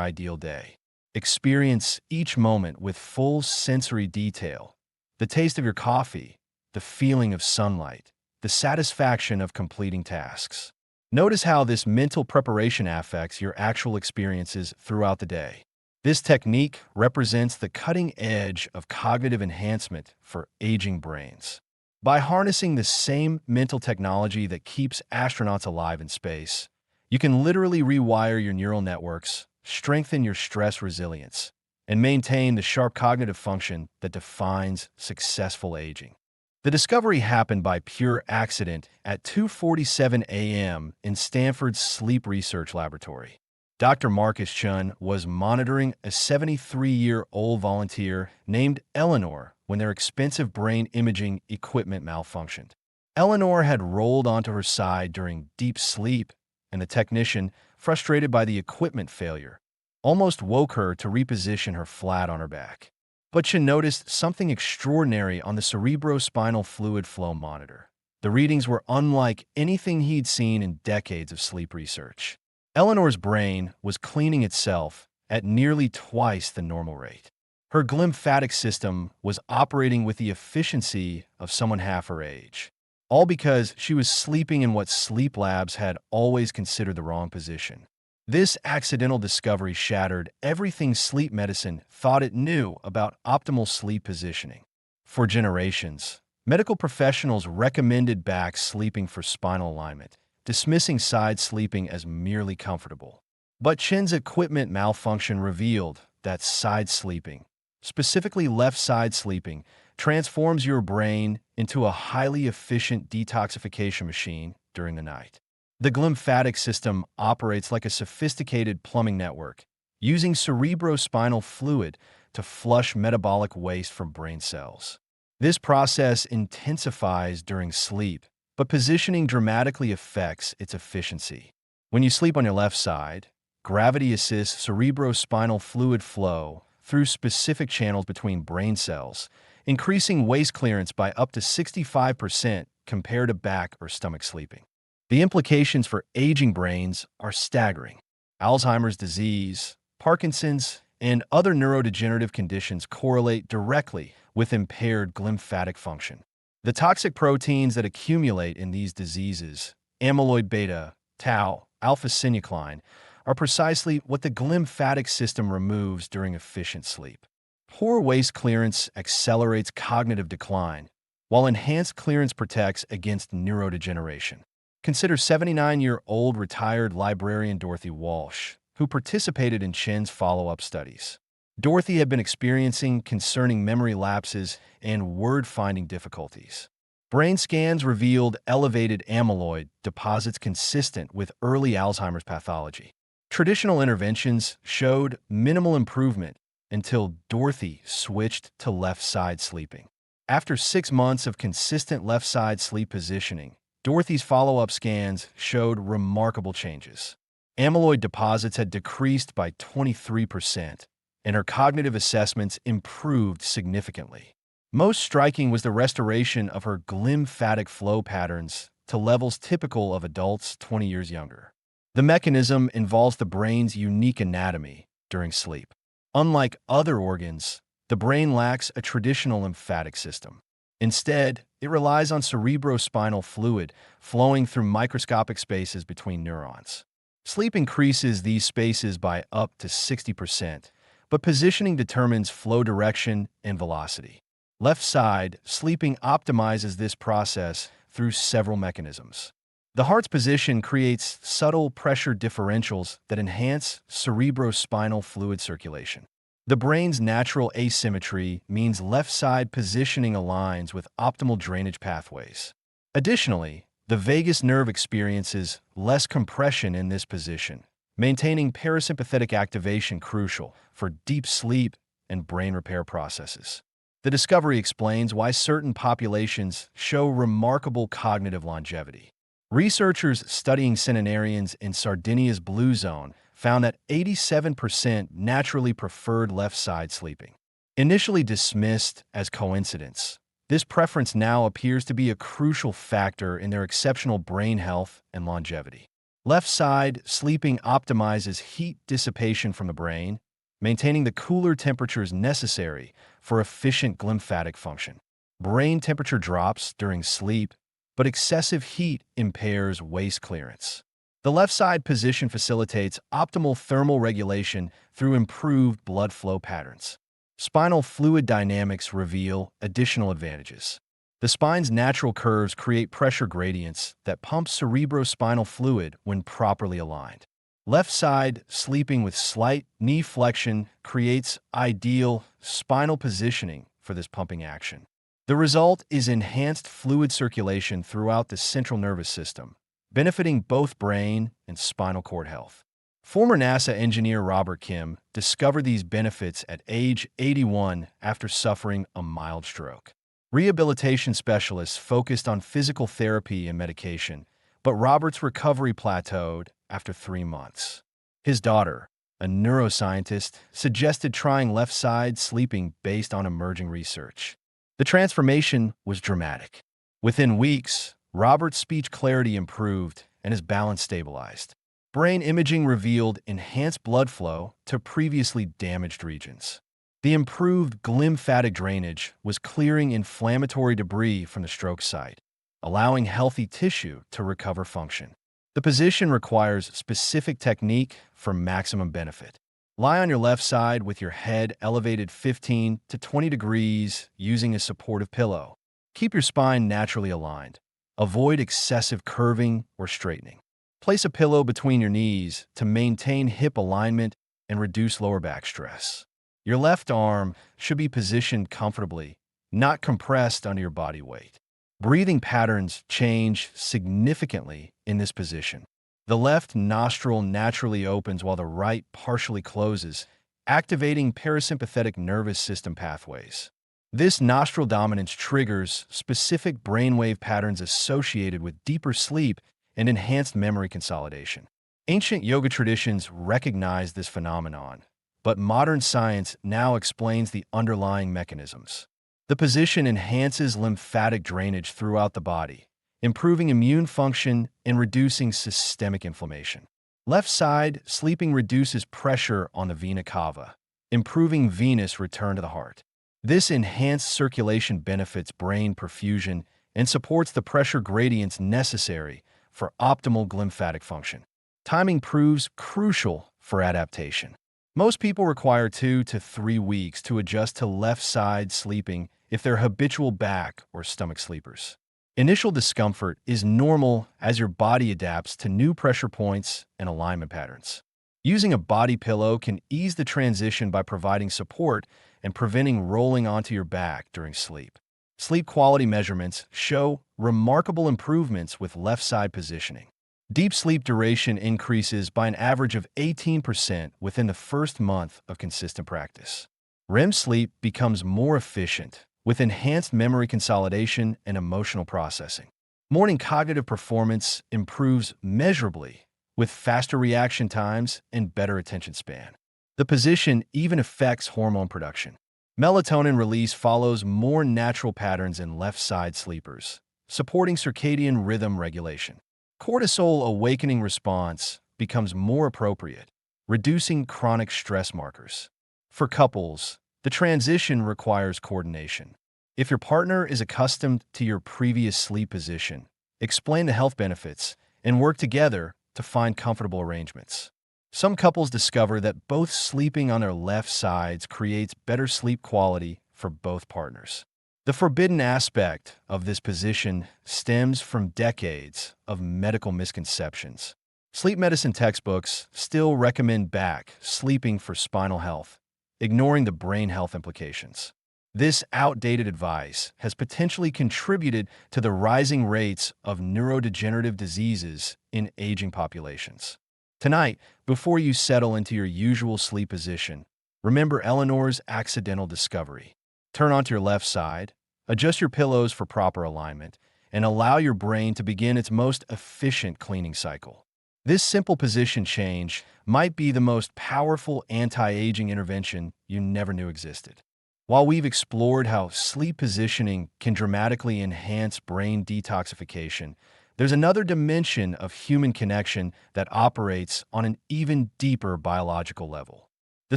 ideal day. Experience each moment with full sensory detail. The taste of your coffee, the feeling of sunlight, the satisfaction of completing tasks. Notice how this mental preparation affects your actual experiences throughout the day. This technique represents the cutting edge of cognitive enhancement for aging brains. By harnessing the same mental technology that keeps astronauts alive in space, you can literally rewire your neural networks, strengthen your stress resilience, and maintain the sharp cognitive function that defines successful aging. The discovery happened by pure accident at 2:47 a.m. in Stanford's Sleep Research Laboratory. Dr. Marcus Chun was monitoring a 73-year-old volunteer named Eleanor when their expensive brain imaging equipment malfunctioned. Eleanor had rolled onto her side during deep sleep, and the technician, frustrated by the equipment failure, almost woke her to reposition her flat on her back. But Chun noticed something extraordinary on the cerebrospinal fluid flow monitor. The readings were unlike anything he'd seen in decades of sleep research. Eleanor's brain was cleaning itself at nearly twice the normal rate. Her glymphatic system was operating with the efficiency of someone half her age, all because she was sleeping in what sleep labs had always considered the wrong position. This accidental discovery shattered everything sleep medicine thought it knew about optimal sleep positioning. For generations, medical professionals recommended back sleeping for spinal alignment, dismissing side sleeping as merely comfortable. But Chin's equipment malfunction revealed that side sleeping, specifically left side sleeping, transforms your brain into a highly efficient detoxification machine during the night. The glymphatic system operates like a sophisticated plumbing network, using cerebrospinal fluid to flush metabolic waste from brain cells. This process intensifies during sleep, but positioning dramatically affects its efficiency. When you sleep on your left side, gravity assists cerebrospinal fluid flow through specific channels between brain cells, increasing waste clearance by up to 65% compared to back or stomach sleeping. The implications for aging brains are staggering. Alzheimer's disease, Parkinson's, and other neurodegenerative conditions correlate directly with impaired glymphatic function. The toxic proteins that accumulate in these diseases, amyloid beta, tau, alpha-synuclein, are precisely what the glymphatic system removes during efficient sleep. Poor waste clearance accelerates cognitive decline, while enhanced clearance protects against neurodegeneration. Consider 79-year-old retired librarian Dorothy Walsh, who participated in Chin's follow-up studies. Dorothy had been experiencing concerning memory lapses and word-finding difficulties. Brain scans revealed elevated amyloid deposits consistent with early Alzheimer's pathology. Traditional interventions showed minimal improvement until Dorothy switched to left-side sleeping. After 6 months of consistent left-side sleep positioning, Dorothy's follow-up scans showed remarkable changes. Amyloid deposits had decreased by 23%, and her cognitive assessments improved significantly. Most striking was the restoration of her glymphatic flow patterns to levels typical of adults 20 years younger. The mechanism involves the brain's unique anatomy during sleep. Unlike other organs, the brain lacks a traditional lymphatic system. Instead, it relies on cerebrospinal fluid flowing through microscopic spaces between neurons. Sleep increases these spaces by up to 60%, but positioning determines flow direction and velocity. Left side sleeping optimizes this process through several mechanisms. The heart's position creates subtle pressure differentials that enhance cerebrospinal fluid circulation. The brain's natural asymmetry means left side positioning aligns with optimal drainage pathways. Additionally, the vagus nerve experiences less compression in this position, maintaining parasympathetic activation crucial for deep sleep and brain repair processes. The discovery explains why certain populations show remarkable cognitive longevity. Researchers studying centenarians in Sardinia's Blue Zone found that 87% naturally preferred left-side sleeping. Initially dismissed as coincidence, this preference now appears to be a crucial factor in their exceptional brain health and longevity. Left-side sleeping optimizes heat dissipation from the brain, maintaining the cooler temperatures necessary for efficient glymphatic function. Brain temperature drops during sleep, but excessive heat impairs waste clearance. The left side position facilitates optimal thermal regulation through improved blood flow patterns. Spinal fluid dynamics reveal additional advantages. The spine's natural curves create pressure gradients that pump cerebrospinal fluid when properly aligned. Left side sleeping with slight knee flexion creates ideal spinal positioning for this pumping action. The result is enhanced fluid circulation throughout the central nervous system, benefiting both brain and spinal cord health. Former NASA engineer Robert Kim discovered these benefits at age 81 after suffering a mild stroke. Rehabilitation specialists focused on physical therapy and medication, but Robert's recovery plateaued after 3 months. His daughter, a neuroscientist, suggested trying left-side sleeping based on emerging research. The transformation was dramatic. Within weeks, Robert's speech clarity improved and his balance stabilized. Brain imaging revealed enhanced blood flow to previously damaged regions. The improved lymphatic drainage was clearing inflammatory debris from the stroke site, allowing healthy tissue to recover function. The position requires specific technique for maximum benefit. Lie on your left side with your head elevated 15 to 20 degrees using a supportive pillow. Keep your spine naturally aligned. Avoid excessive curving or straightening. Place a pillow between your knees to maintain hip alignment and reduce lower back stress. Your left arm should be positioned comfortably, not compressed under your body weight. Breathing patterns change significantly in this position. The left nostril naturally opens while the right partially closes, activating parasympathetic nervous system pathways. This nostril dominance triggers specific brainwave patterns associated with deeper sleep and enhanced memory consolidation. Ancient yoga traditions recognize this phenomenon, but modern science now explains the underlying mechanisms. The position enhances lymphatic drainage throughout the body, improving immune function and reducing systemic inflammation. Left side sleeping reduces pressure on the vena cava, improving venous return to the heart. This enhanced circulation benefits brain perfusion and supports the pressure gradients necessary for optimal lymphatic function. Timing proves crucial for adaptation. Most people require 2 to 3 weeks to adjust to left side sleeping if they're habitual back or stomach sleepers. Initial discomfort is normal as your body adapts to new pressure points and alignment patterns. Using a body pillow can ease the transition by providing support and preventing rolling onto your back during sleep. Sleep quality measurements show remarkable improvements with left side positioning. Deep sleep duration increases by an average of 18% within the first month of consistent practice. REM sleep becomes more efficient, with enhanced memory consolidation and emotional processing. Morning cognitive performance improves measurably, with faster reaction times and better attention span. The position even affects hormone production. Melatonin release follows more natural patterns in left-side sleepers, supporting circadian rhythm regulation. Cortisol awakening response becomes more appropriate, reducing chronic stress markers. For couples, the transition requires coordination. If your partner is accustomed to your previous sleep position, explain the health benefits and work together to find comfortable arrangements. Some couples discover that both sleeping on their left sides creates better sleep quality for both partners. The forbidden aspect of this position stems from decades of medical misconceptions. Sleep medicine textbooks still recommend back sleeping for spinal health, ignoring the brain health implications. This outdated advice has potentially contributed to the rising rates of neurodegenerative diseases in aging populations. Tonight, before you settle into your usual sleep position, remember Eleanor's accidental discovery. Turn onto your left side, adjust your pillows for proper alignment, and allow your brain to begin its most efficient cleaning cycle. This simple position change might be the most powerful anti-aging intervention you never knew existed. While we've explored how sleep positioning can dramatically enhance brain detoxification, there's another dimension of human connection that operates on an even deeper biological level. The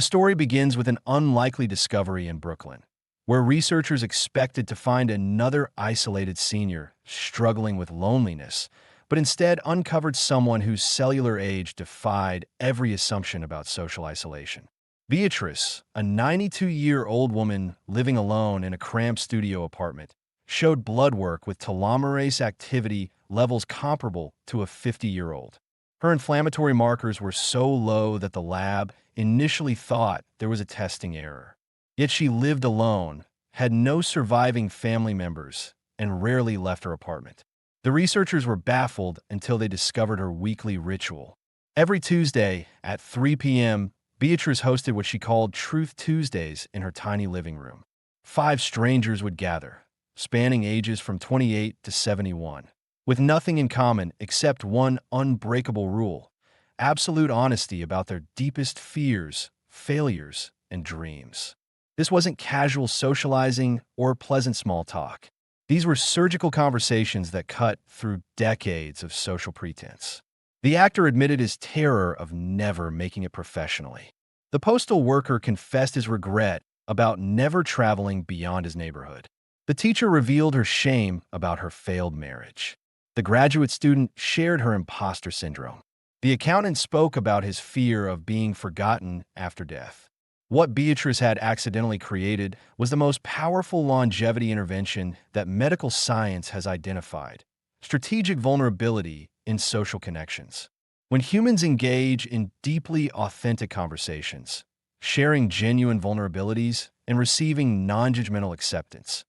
story begins with an unlikely discovery in Brooklyn, where researchers expected to find another isolated senior struggling with loneliness, but instead uncovered someone whose cellular age defied every assumption about social isolation. Beatrice, a 92-year-old woman living alone in a cramped studio apartment, showed blood work with telomerase activity levels comparable to a 50-year-old. Her inflammatory markers were so low that the lab initially thought there was a testing error. Yet she lived alone, had no surviving family members, and rarely left her apartment. The researchers were baffled until they discovered her weekly ritual. Every Tuesday at 3 p.m., Beatrice hosted what she called Truth Tuesdays in her tiny living room. 5 strangers would gather, spanning ages from 28 to 71, with nothing in common except one unbreakable rule: absolute honesty about their deepest fears, failures, and dreams. This wasn't casual socializing or pleasant small talk. These were surgical conversations that cut through decades of social pretense. The actor admitted his terror of never making it professionally. The postal worker confessed his regret about never traveling beyond his neighborhood. The teacher revealed her shame about her failed marriage. The graduate student shared her imposter syndrome. The accountant spoke about his fear of being forgotten after death. What Beatrice had accidentally created was the most powerful longevity intervention that medical science has identified: strategic vulnerability in social connections. When humans engage in deeply authentic conversations, sharing genuine vulnerabilities and receiving non-judgmental acceptance,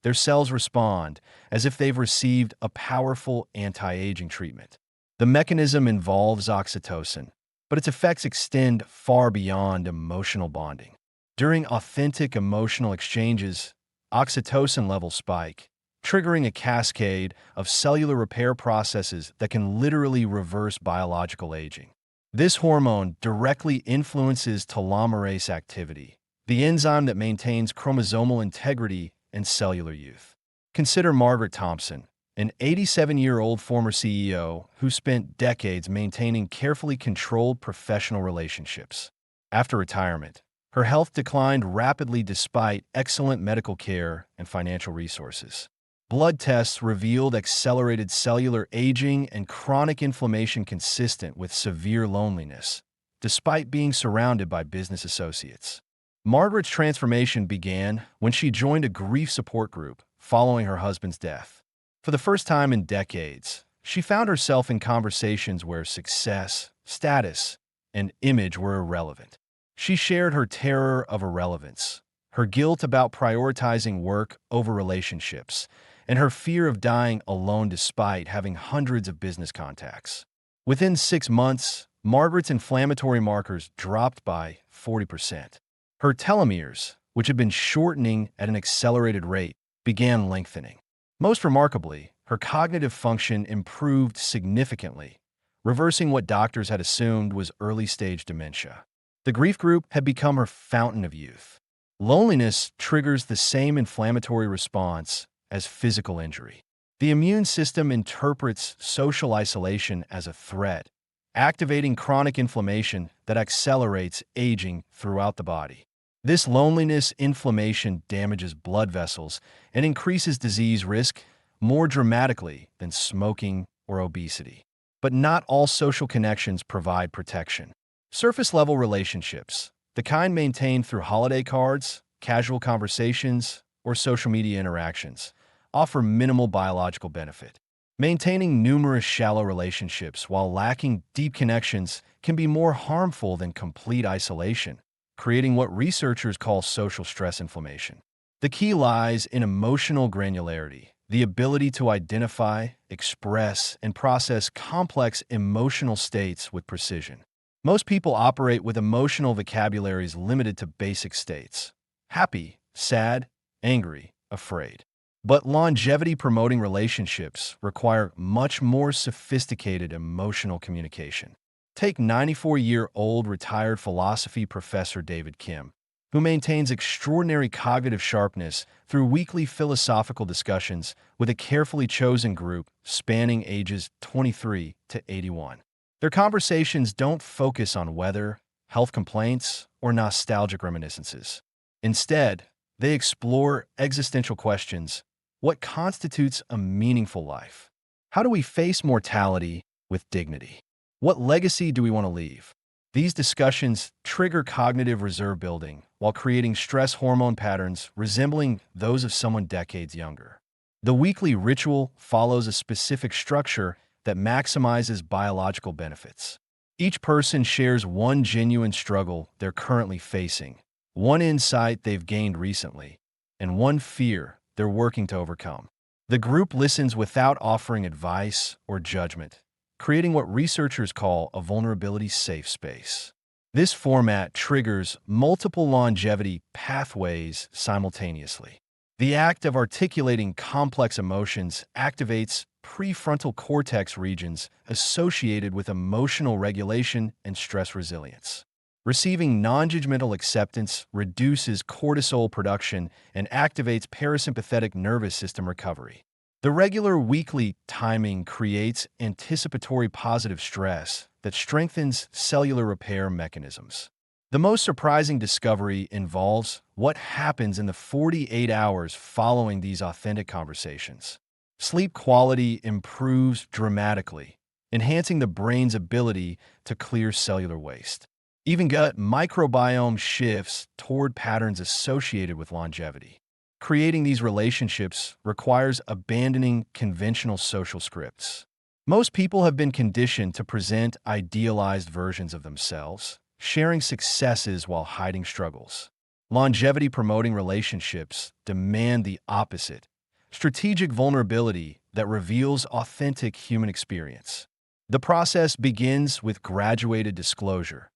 their cells respond as if they've received a powerful anti-aging treatment. The mechanism involves oxytocin, but its effects extend far beyond emotional bonding. During authentic emotional exchanges, oxytocin levels spike, triggering a cascade of cellular repair processes that can literally reverse biological aging. This hormone directly influences telomerase activity, the enzyme that maintains chromosomal integrity and cellular youth. Consider Margaret Thompson, an 87-year-old former CEO who spent decades maintaining carefully controlled professional relationships. After retirement, her health declined rapidly despite excellent medical care and financial resources. Blood tests revealed accelerated cellular aging and chronic inflammation consistent with severe loneliness, despite being surrounded by business associates. Margaret's transformation began when she joined a grief support group following her husband's death. For the first time in decades, she found herself in conversations where success, status, and image were irrelevant. She shared her terror of irrelevance, her guilt about prioritizing work over relationships, and her fear of dying alone despite having hundreds of business contacts. Within 6 months, Margaret's inflammatory markers dropped by 40%. Her telomeres, which had been shortening at an accelerated rate, began lengthening. Most remarkably, her cognitive function improved significantly, reversing what doctors had assumed was early-stage dementia. The grief group had become her fountain of youth. Loneliness triggers the same inflammatory response as physical injury. The immune system interprets social isolation as a threat, activating chronic inflammation that accelerates aging throughout the body. This loneliness inflammation damages blood vessels and increases disease risk more dramatically than smoking or obesity. But not all social connections provide protection. Surface-level relationships, the kind maintained through holiday cards, casual conversations, or social media interactions, offer minimal biological benefit. Maintaining numerous shallow relationships while lacking deep connections can be more harmful than complete isolation, creating what researchers call social stress inflammation. The key lies in emotional granularity, the ability to identify, express, and process complex emotional states with precision. Most people operate with emotional vocabularies limited to basic states: happy, sad, angry, afraid. But longevity-promoting relationships require much more sophisticated emotional communication. Take 94-year-old retired philosophy professor David Kim, who maintains extraordinary cognitive sharpness through weekly philosophical discussions with a carefully chosen group spanning ages 23 to 81. Their conversations don't focus on weather, health complaints, or nostalgic reminiscences. Instead, they explore existential questions: what constitutes a meaningful life? How do we face mortality with dignity? What legacy do we want to leave? These discussions trigger cognitive reserve building while creating stress hormone patterns resembling those of someone decades younger. The weekly ritual follows a specific structure that maximizes biological benefits. Each person shares one genuine struggle they're currently facing, one insight they've gained recently, and one fear they're working to overcome. The group listens without offering advice or judgment, creating what researchers call a vulnerability-safe space. This format triggers multiple longevity pathways simultaneously. The act of articulating complex emotions activates prefrontal cortex regions associated with emotional regulation and stress resilience. Receiving non-judgmental acceptance reduces cortisol production and activates parasympathetic nervous system recovery. The regular weekly timing creates anticipatory positive stress that strengthens cellular repair mechanisms. The most surprising discovery involves what happens in the 48 hours following these authentic conversations. Sleep quality improves dramatically, enhancing the brain's ability to clear cellular waste. Even gut microbiome shifts toward patterns associated with longevity. Creating these relationships requires abandoning conventional social scripts. Most people have been conditioned to present idealized versions of themselves, sharing successes while hiding struggles. Longevity-promoting relationships demand the opposite: strategic vulnerability that reveals authentic human experience. The process begins with graduated disclosure,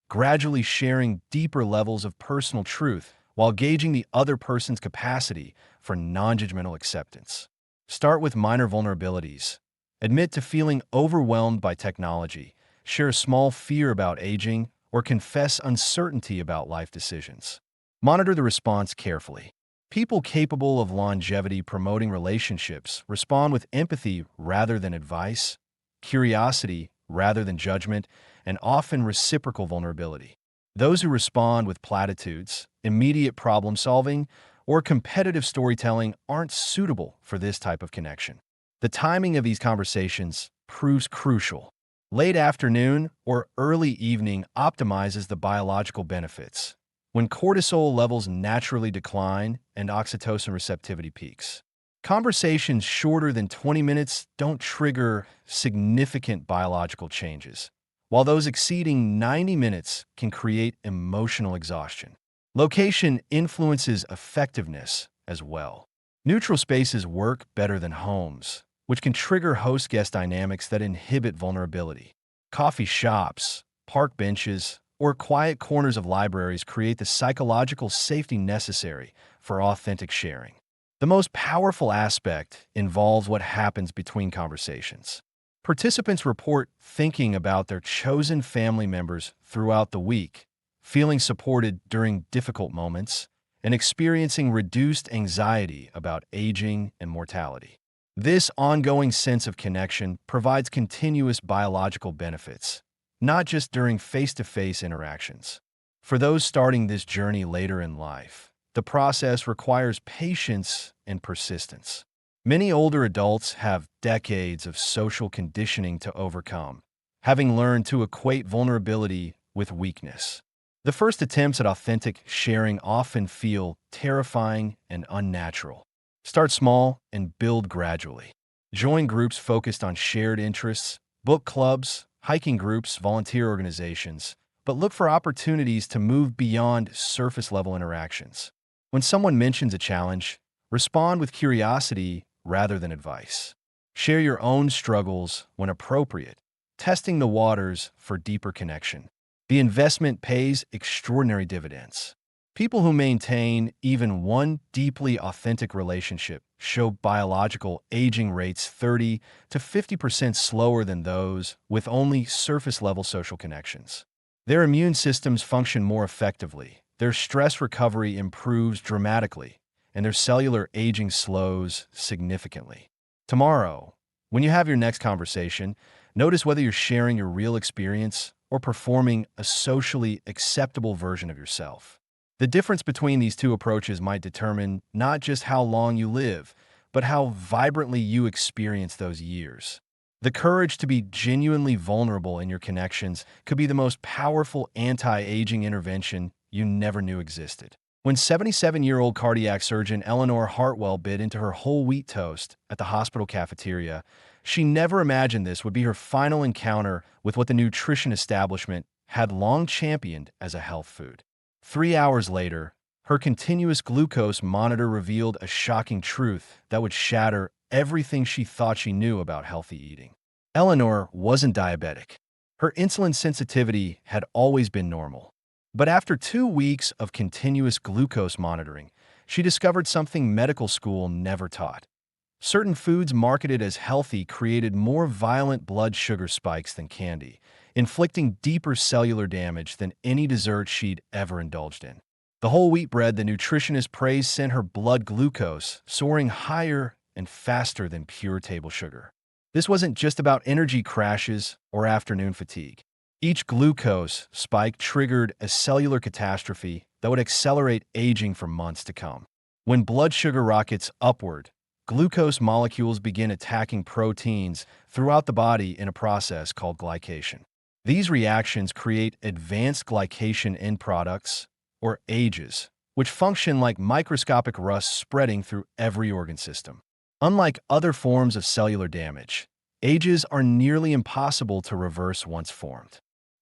gradually sharing deeper levels of personal truth while gauging the other person's capacity for non-judgmental acceptance. Start with minor vulnerabilities. Admit to feeling overwhelmed by technology, share a small fear about aging, or confess uncertainty about life decisions. Monitor the response carefully. People capable of longevity promoting relationships respond with empathy rather than advice, curiosity rather than judgment, and often reciprocal vulnerability. Those who respond with platitudes, immediate problem solving, or competitive storytelling aren't suitable for this type of connection. The timing of these conversations proves crucial. Late afternoon or early evening optimizes the biological benefits, when cortisol levels naturally decline and oxytocin receptivity peaks. Conversations shorter than 20 minutes don't trigger significant biological changes, while those exceeding 90 minutes can create emotional exhaustion. Location influences effectiveness as well. Neutral spaces work better than homes, which can trigger host-guest dynamics that inhibit vulnerability. Coffee shops, park benches, or quiet corners of libraries create the psychological safety necessary for authentic sharing. The most powerful aspect involves what happens between conversations. Participants report thinking about their chosen family members throughout the week, feeling supported during difficult moments, and experiencing reduced anxiety about aging and mortality. This ongoing sense of connection provides continuous biological benefits, not just during face-to-face interactions. For those starting this journey later in life, the process requires patience and persistence. Many older adults have decades of social conditioning to overcome, having learned to equate vulnerability with weakness. The first attempts at authentic sharing often feel terrifying and unnatural. Start small and build gradually. Join groups focused on shared interests, book clubs, hiking groups, volunteer organizations, but look for opportunities to move beyond surface-level interactions. When someone mentions a challenge, respond with curiosity rather than advice. Share your own struggles when appropriate, testing the waters for deeper connection. The investment pays extraordinary dividends. People who maintain even one deeply authentic relationship show biological aging rates 30 to 50% slower than those with only surface-level social connections. Their immune systems function more effectively, their stress recovery improves dramatically, and their cellular aging slows significantly. Tomorrow, when you have your next conversation, notice whether you're sharing your real experience or performing a socially acceptable version of yourself. The difference between these two approaches might determine not just how long you live, but how vibrantly you experience those years. The courage to be genuinely vulnerable in your connections could be the most powerful anti-aging intervention you never knew existed. When 77-year-old cardiac surgeon Eleanor Hartwell bit into her whole wheat toast at the hospital cafeteria, she never imagined this would be her final encounter with what the nutrition establishment had long championed as a health food. 3 hours later, her continuous glucose monitor revealed a shocking truth that would shatter everything she thought she knew about healthy eating. Eleanor wasn't diabetic. Her insulin sensitivity had always been normal. But after 2 weeks of continuous glucose monitoring, she discovered something medical school never taught. Certain foods marketed as healthy created more violent blood sugar spikes than candy, inflicting deeper cellular damage than any dessert she'd ever indulged in. The whole wheat bread the nutritionist praised sent her blood glucose soaring higher and faster than pure table sugar. This wasn't just about energy crashes or afternoon fatigue. Each glucose spike triggered a cellular catastrophe that would accelerate aging for months to come. When blood sugar rockets upward, glucose molecules begin attacking proteins throughout the body in a process called glycation. These reactions create advanced glycation end products, or AGEs, which function like microscopic rust spreading through every organ system. Unlike other forms of cellular damage, AGEs are nearly impossible to reverse once formed.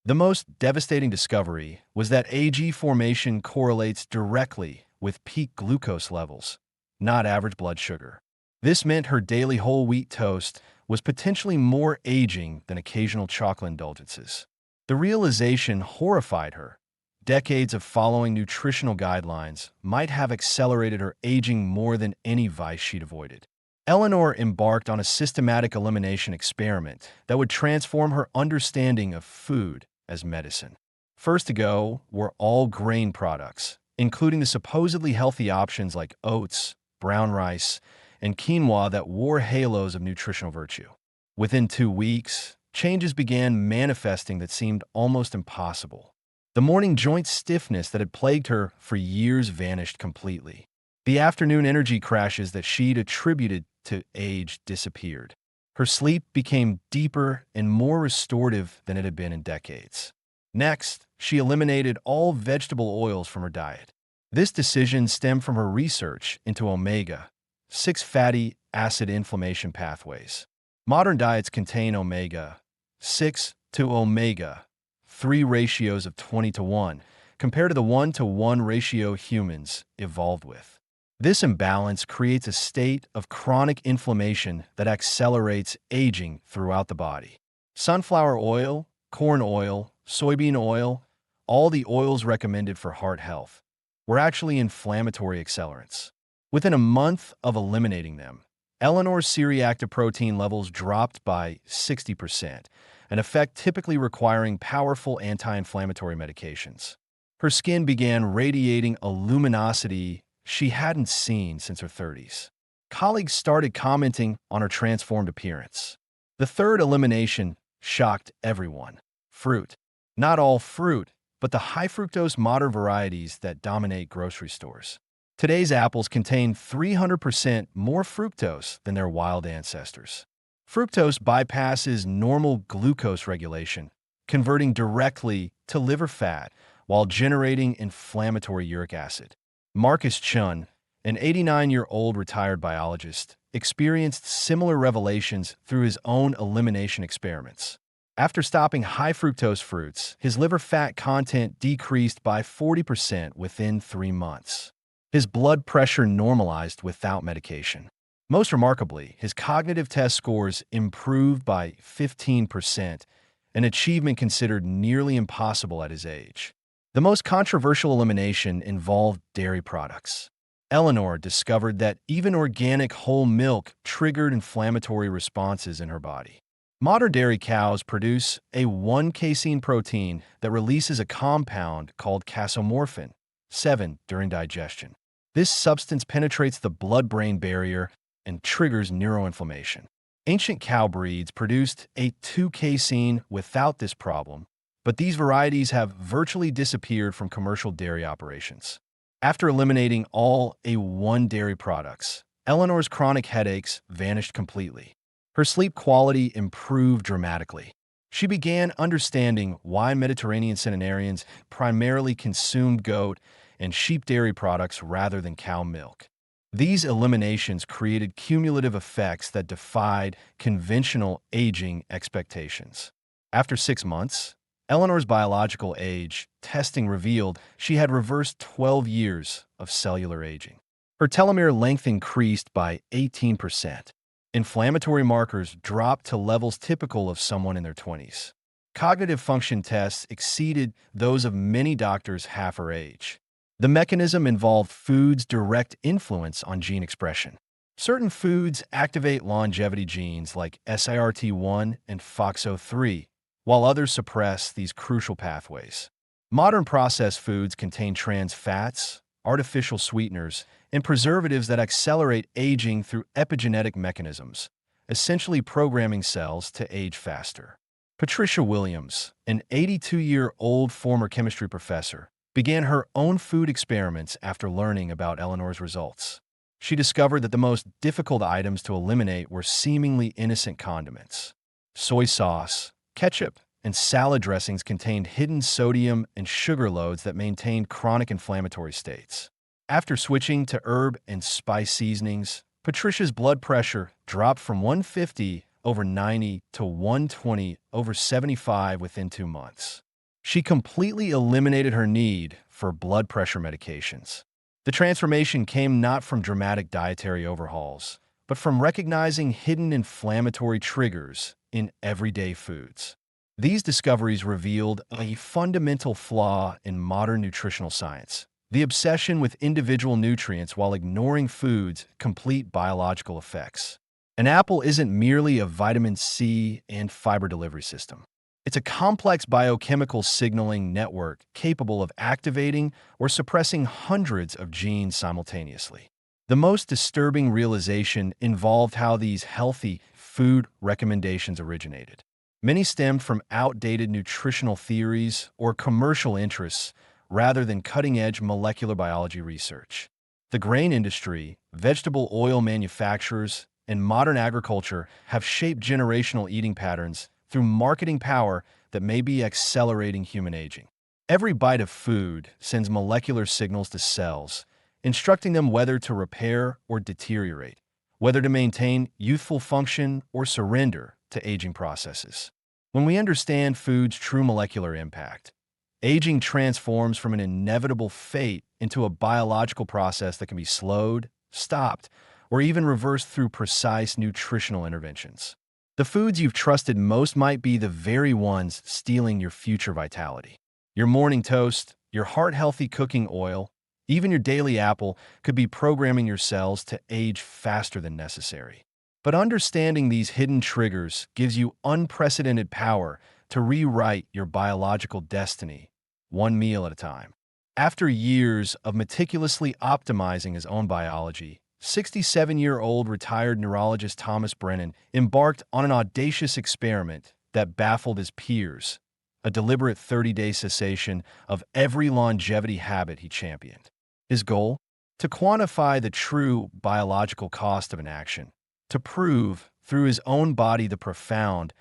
The most devastating discovery was that AG formation correlates directly with peak glucose levels, not average blood sugar. This meant her daily whole wheat toast was potentially more aging than occasional chocolate indulgences. The realization horrified her. Decades of following nutritional guidelines might have accelerated her aging more than any vice she'd avoided. Eleanor embarked on a systematic elimination experiment that would transform her understanding of food as medicine. First to go were all grain products, including the supposedly healthy options like oats, brown rice, and quinoa that wore halos of nutritional virtue. Within 2 weeks, changes began manifesting that seemed almost impossible. The morning joint stiffness that had plagued her for years vanished completely. The afternoon energy crashes that she'd attributed to age disappeared. Her sleep became deeper and more restorative than it had been in decades. Next, she eliminated all vegetable oils from her diet. This decision stemmed from her research into omega-6 fatty acid inflammation pathways. Modern diets contain omega-6 to omega-3 ratios of 20:1, compared to the 1:1 ratio humans evolved with. This imbalance creates a state of chronic inflammation that accelerates aging throughout the body. Sunflower oil, corn oil, soybean oil, all the oils recommended for heart health, were actually inflammatory accelerants. Within a month of eliminating them, Eleanor's C-reactive protein levels dropped by 60%, an effect typically requiring powerful anti-inflammatory medications. Her skin began radiating a luminosity she hadn't seen since her 30s. Colleagues started commenting on her transformed appearance. The third elimination shocked everyone. Fruit. Not all fruit, but the high-fructose modern varieties that dominate grocery stores. Today's apples contain 300% more fructose than their wild ancestors. Fructose bypasses normal glucose regulation, converting directly to liver fat while generating inflammatory uric acid. Marcus Chun, an 89-year-old retired biologist, experienced similar revelations through his own elimination experiments. After stopping high-fructose fruits, his liver fat content decreased by 40% within 3 months. His blood pressure normalized without medication. Most remarkably, his cognitive test scores improved by 15%, an achievement considered nearly impossible at his age. The most controversial elimination involved dairy products. Eleanor discovered that even organic whole milk triggered inflammatory responses in her body. Modern dairy cows produce a 1-casein protein that releases a compound called casomorphin 7 during digestion. This substance penetrates the blood-brain barrier and triggers neuroinflammation. Ancient cow breeds produced a 2-casein without this problem, but these varieties have virtually disappeared from commercial dairy operations. After eliminating all A1 dairy products, Eleanor's chronic headaches vanished completely. Her sleep quality improved dramatically. She began understanding why Mediterranean centenarians primarily consumed goat and sheep dairy products rather than cow milk. These eliminations created cumulative effects that defied conventional aging expectations. After 6 months, Eleanor's biological age testing revealed she had reversed 12 years of cellular aging. Her telomere length increased by 18%. Inflammatory markers dropped to levels typical of someone in their 20s. Cognitive function tests exceeded those of many doctors half her age. The mechanism involved food's direct influence on gene expression. Certain foods activate longevity genes like SIRT1 and FOXO3, while others suppress these crucial pathways. Modern processed foods contain trans fats, artificial sweeteners, and preservatives that accelerate aging through epigenetic mechanisms, essentially programming cells to age faster. Patricia Williams, an 82-year-old former chemistry professor, began her own food experiments after learning about Eleanor's results. She discovered that the most difficult items to eliminate were seemingly innocent condiments. Soy sauce, ketchup, and salad dressings contained hidden sodium and sugar loads that maintained chronic inflammatory states. After switching to herb and spice seasonings, Patricia's blood pressure dropped from 150/90 to 120/75 within 2 months. She completely eliminated her need for blood pressure medications. The transformation came not from dramatic dietary overhauls, but from recognizing hidden inflammatory triggers in everyday foods. These discoveries revealed a fundamental flaw in modern nutritional science: the obsession with individual nutrients while ignoring food's complete biological effects. An apple isn't merely a vitamin C and fiber delivery system. It's a complex biochemical signaling network capable of activating or suppressing hundreds of genes simultaneously. The most disturbing realization involved how these healthy food recommendations originated. Many stemmed from outdated nutritional theories or commercial interests rather than cutting-edge molecular biology research. The grain industry, vegetable oil manufacturers, and modern agriculture have shaped generational eating patterns through marketing power that may be accelerating human aging. Every bite of food sends molecular signals to cells, instructing them whether to repair or deteriorate, whether to maintain youthful function or surrender to aging processes. When we understand food's true molecular impact, aging transforms from an inevitable fate into a biological process that can be slowed, stopped, or even reversed through precise nutritional interventions. The foods you've trusted most might be the very ones stealing your future vitality. Your morning toast, your heart-healthy cooking oil, even your daily apple could be programming your cells to age faster than necessary. But understanding these hidden triggers gives you unprecedented power to rewrite your biological destiny, one meal at a time. After years of meticulously optimizing his own biology, 67-year-old retired neurologist Thomas Brennan embarked on an audacious experiment that baffled his peers: a deliberate 30-day cessation of every longevity habit he championed. His goal? To quantify the true biological cost of inaction, to prove through his own body the profound,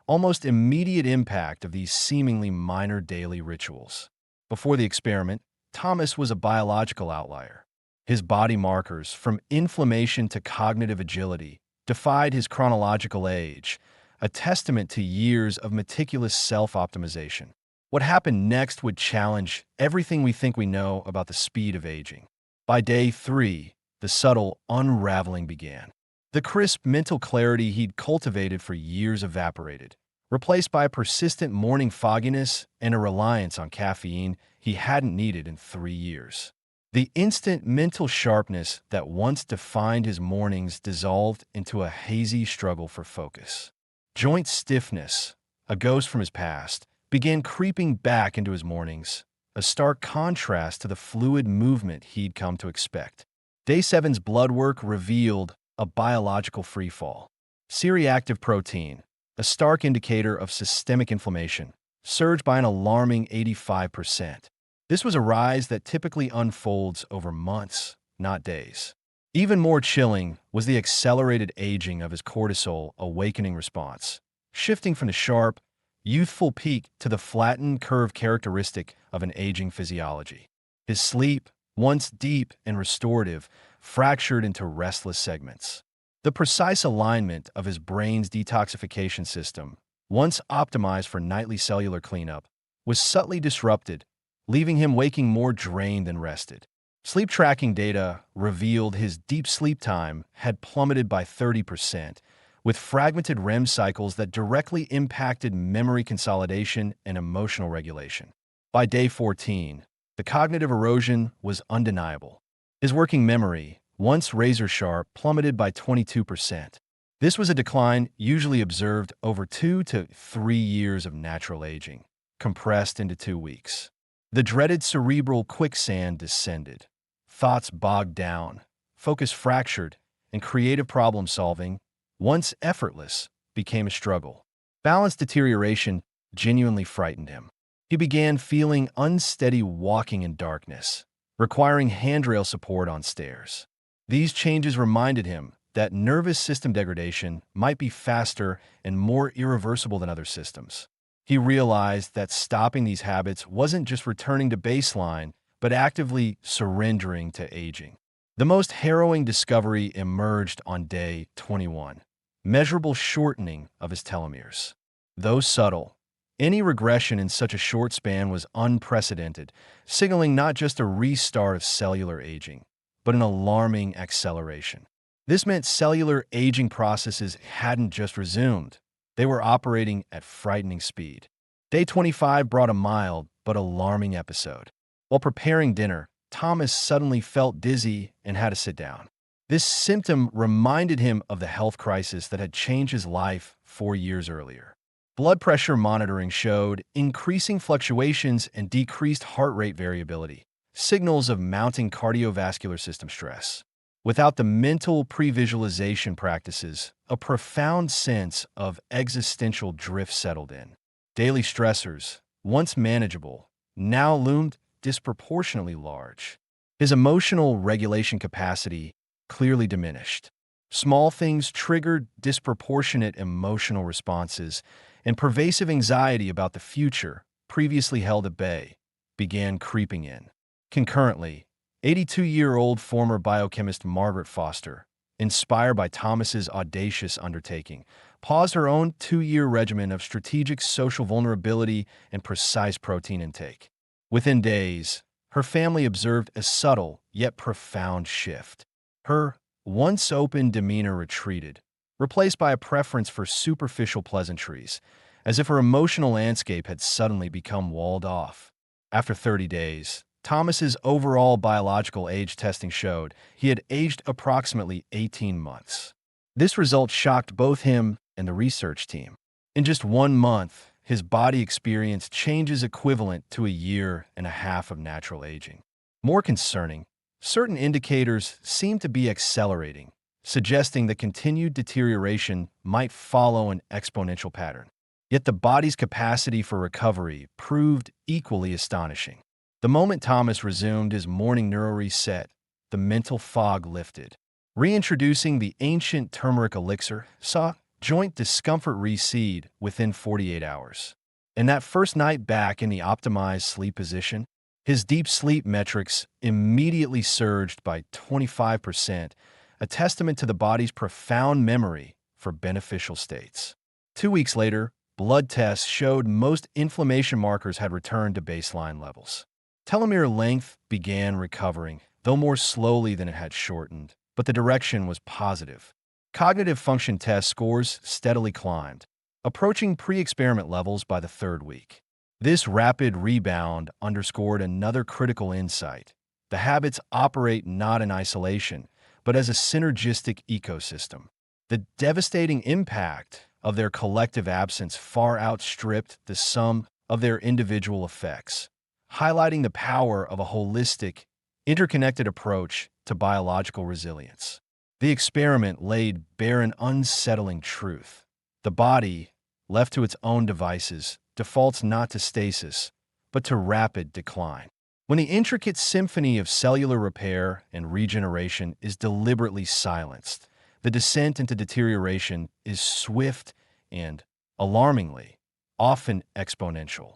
almost immediate impact of these seemingly minor daily rituals. Before the experiment, Thomas was a biological outlier. His body markers, from inflammation to cognitive agility, defied his chronological age, a testament to years of meticulous self-optimization. What happened next would challenge everything we think we know about the speed of aging. By day 3, the subtle unraveling began. The crisp mental clarity he'd cultivated for years evaporated, replaced by a persistent morning fogginess and a reliance on caffeine he hadn't needed in 3 years. The instant mental sharpness that once defined his mornings dissolved into a hazy struggle for focus. Joint stiffness, a ghost from his past, began creeping back into his mornings, a stark contrast to the fluid movement he'd come to expect. Day 7's blood work revealed a biological freefall. C-reactive protein, a stark indicator of systemic inflammation, surged by an alarming 85%. This was a rise that typically unfolds over months, not days. Even more chilling was the accelerated aging of his cortisol awakening response, shifting from the sharp, youthful peak to the flattened curve characteristic of an aging physiology. His sleep, once deep and restorative, fractured into restless segments. The precise alignment of his brain's detoxification system, once optimized for nightly cellular cleanup, was subtly disrupted, leaving him waking more drained than rested. Sleep tracking data revealed his deep sleep time had plummeted by 30%, with fragmented REM cycles that directly impacted memory consolidation and emotional regulation. By day 14, the cognitive erosion was undeniable. His working memory, once razor-sharp, plummeted by 22%. This was a decline usually observed over 2 to 3 years of natural aging, compressed into 2 weeks. The dreaded cerebral quicksand descended. Thoughts bogged down, focus fractured, and creative problem-solving, once effortless, became a struggle. Balance deterioration genuinely frightened him. He began feeling unsteady walking in darkness, requiring handrail support on stairs. These changes reminded him that nervous system degradation might be faster and more irreversible than other systems. He realized that stopping these habits wasn't just returning to baseline, but actively surrendering to aging. The most harrowing discovery emerged on day 21, measurable shortening of his telomeres. Though subtle, any regression in such a short span was unprecedented, signaling not just a restart of cellular aging, but an alarming acceleration. This meant cellular aging processes hadn't just resumed. They were operating at frightening speed. Day 25 brought a mild but alarming episode. While preparing dinner, Thomas suddenly felt dizzy and had to sit down. This symptom reminded him of the health crisis that had changed his life 4 years earlier. Blood pressure monitoring showed increasing fluctuations and decreased heart rate variability, signals of mounting cardiovascular system stress. Without the mental pre-visualization practices, a profound sense of existential drift settled in. Daily stressors, once manageable, now loomed disproportionately large. His emotional regulation capacity clearly diminished. Small things triggered disproportionate emotional responses, and pervasive anxiety about the future, previously held at bay, began creeping in. Concurrently, 82-year-old former biochemist Margaret Foster, inspired by Thomas's audacious undertaking, paused her own 2-year regimen of strategic social vulnerability and precise protein intake. Within days, her family observed a subtle yet profound shift. Her once open demeanor retreated, replaced by a preference for superficial pleasantries, as if her emotional landscape had suddenly become walled off. After 30 days, Thomas's overall biological age testing showed he had aged approximately 18 months. This result shocked both him and the research team. In just 1 month, his body experienced changes equivalent to a year and a half of natural aging. More concerning, certain indicators seemed to be accelerating, suggesting that continued deterioration might follow an exponential pattern. Yet the body's capacity for recovery proved equally astonishing. The moment Thomas resumed his morning neuro reset, the mental fog lifted. Reintroducing the ancient turmeric elixir saw joint discomfort recede within 48 hours. And that first night back in the optimized sleep position, his deep sleep metrics immediately surged by 25%, a testament to the body's profound memory for beneficial states. 2 weeks later, blood tests showed most inflammation markers had returned to baseline levels. Telomere length began recovering, though more slowly than it had shortened, but the direction was positive. Cognitive function test scores steadily climbed, approaching pre-experiment levels by the 3rd week. This rapid rebound underscored another critical insight. The habits operate not in isolation, but as a synergistic ecosystem. The devastating impact of their collective absence far outstripped the sum of their individual effects, highlighting the power of a holistic, interconnected approach to biological resilience. The experiment laid bare an unsettling truth. The body, left to its own devices, defaults not to stasis, but to rapid decline. When the intricate symphony of cellular repair and regeneration is deliberately silenced, the descent into deterioration is swift and, alarmingly, often exponential.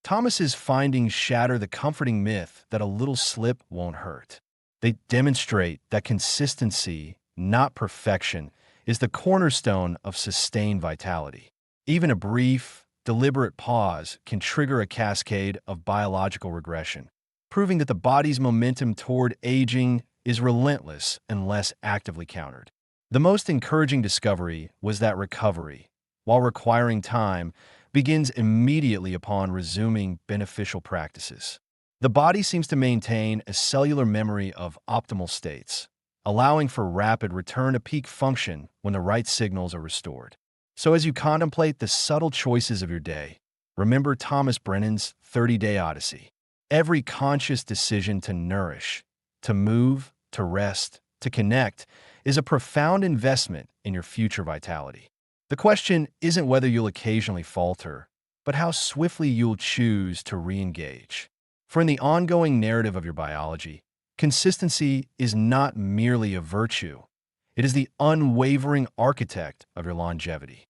Thomas's findings shatter the comforting myth that a little slip won't hurt. They demonstrate that consistency, not perfection, is the cornerstone of sustained vitality. Even a brief, deliberate pause can trigger a cascade of biological regression, proving that the body's momentum toward aging is relentless unless actively countered. The most encouraging discovery was that recovery, while requiring time, begins immediately upon resuming beneficial practices. The body seems to maintain a cellular memory of optimal states, allowing for rapid return to peak function when the right signals are restored. So as you contemplate the subtle choices of your day, remember Thomas Brennan's 30-Day Odyssey. Every conscious decision to nourish, to move, to rest, to connect is a profound investment in your future vitality. The question isn't whether you'll occasionally falter, but how swiftly you'll choose to re-engage. For in the ongoing narrative of your biology, consistency is not merely a virtue. It is the unwavering architect of your longevity.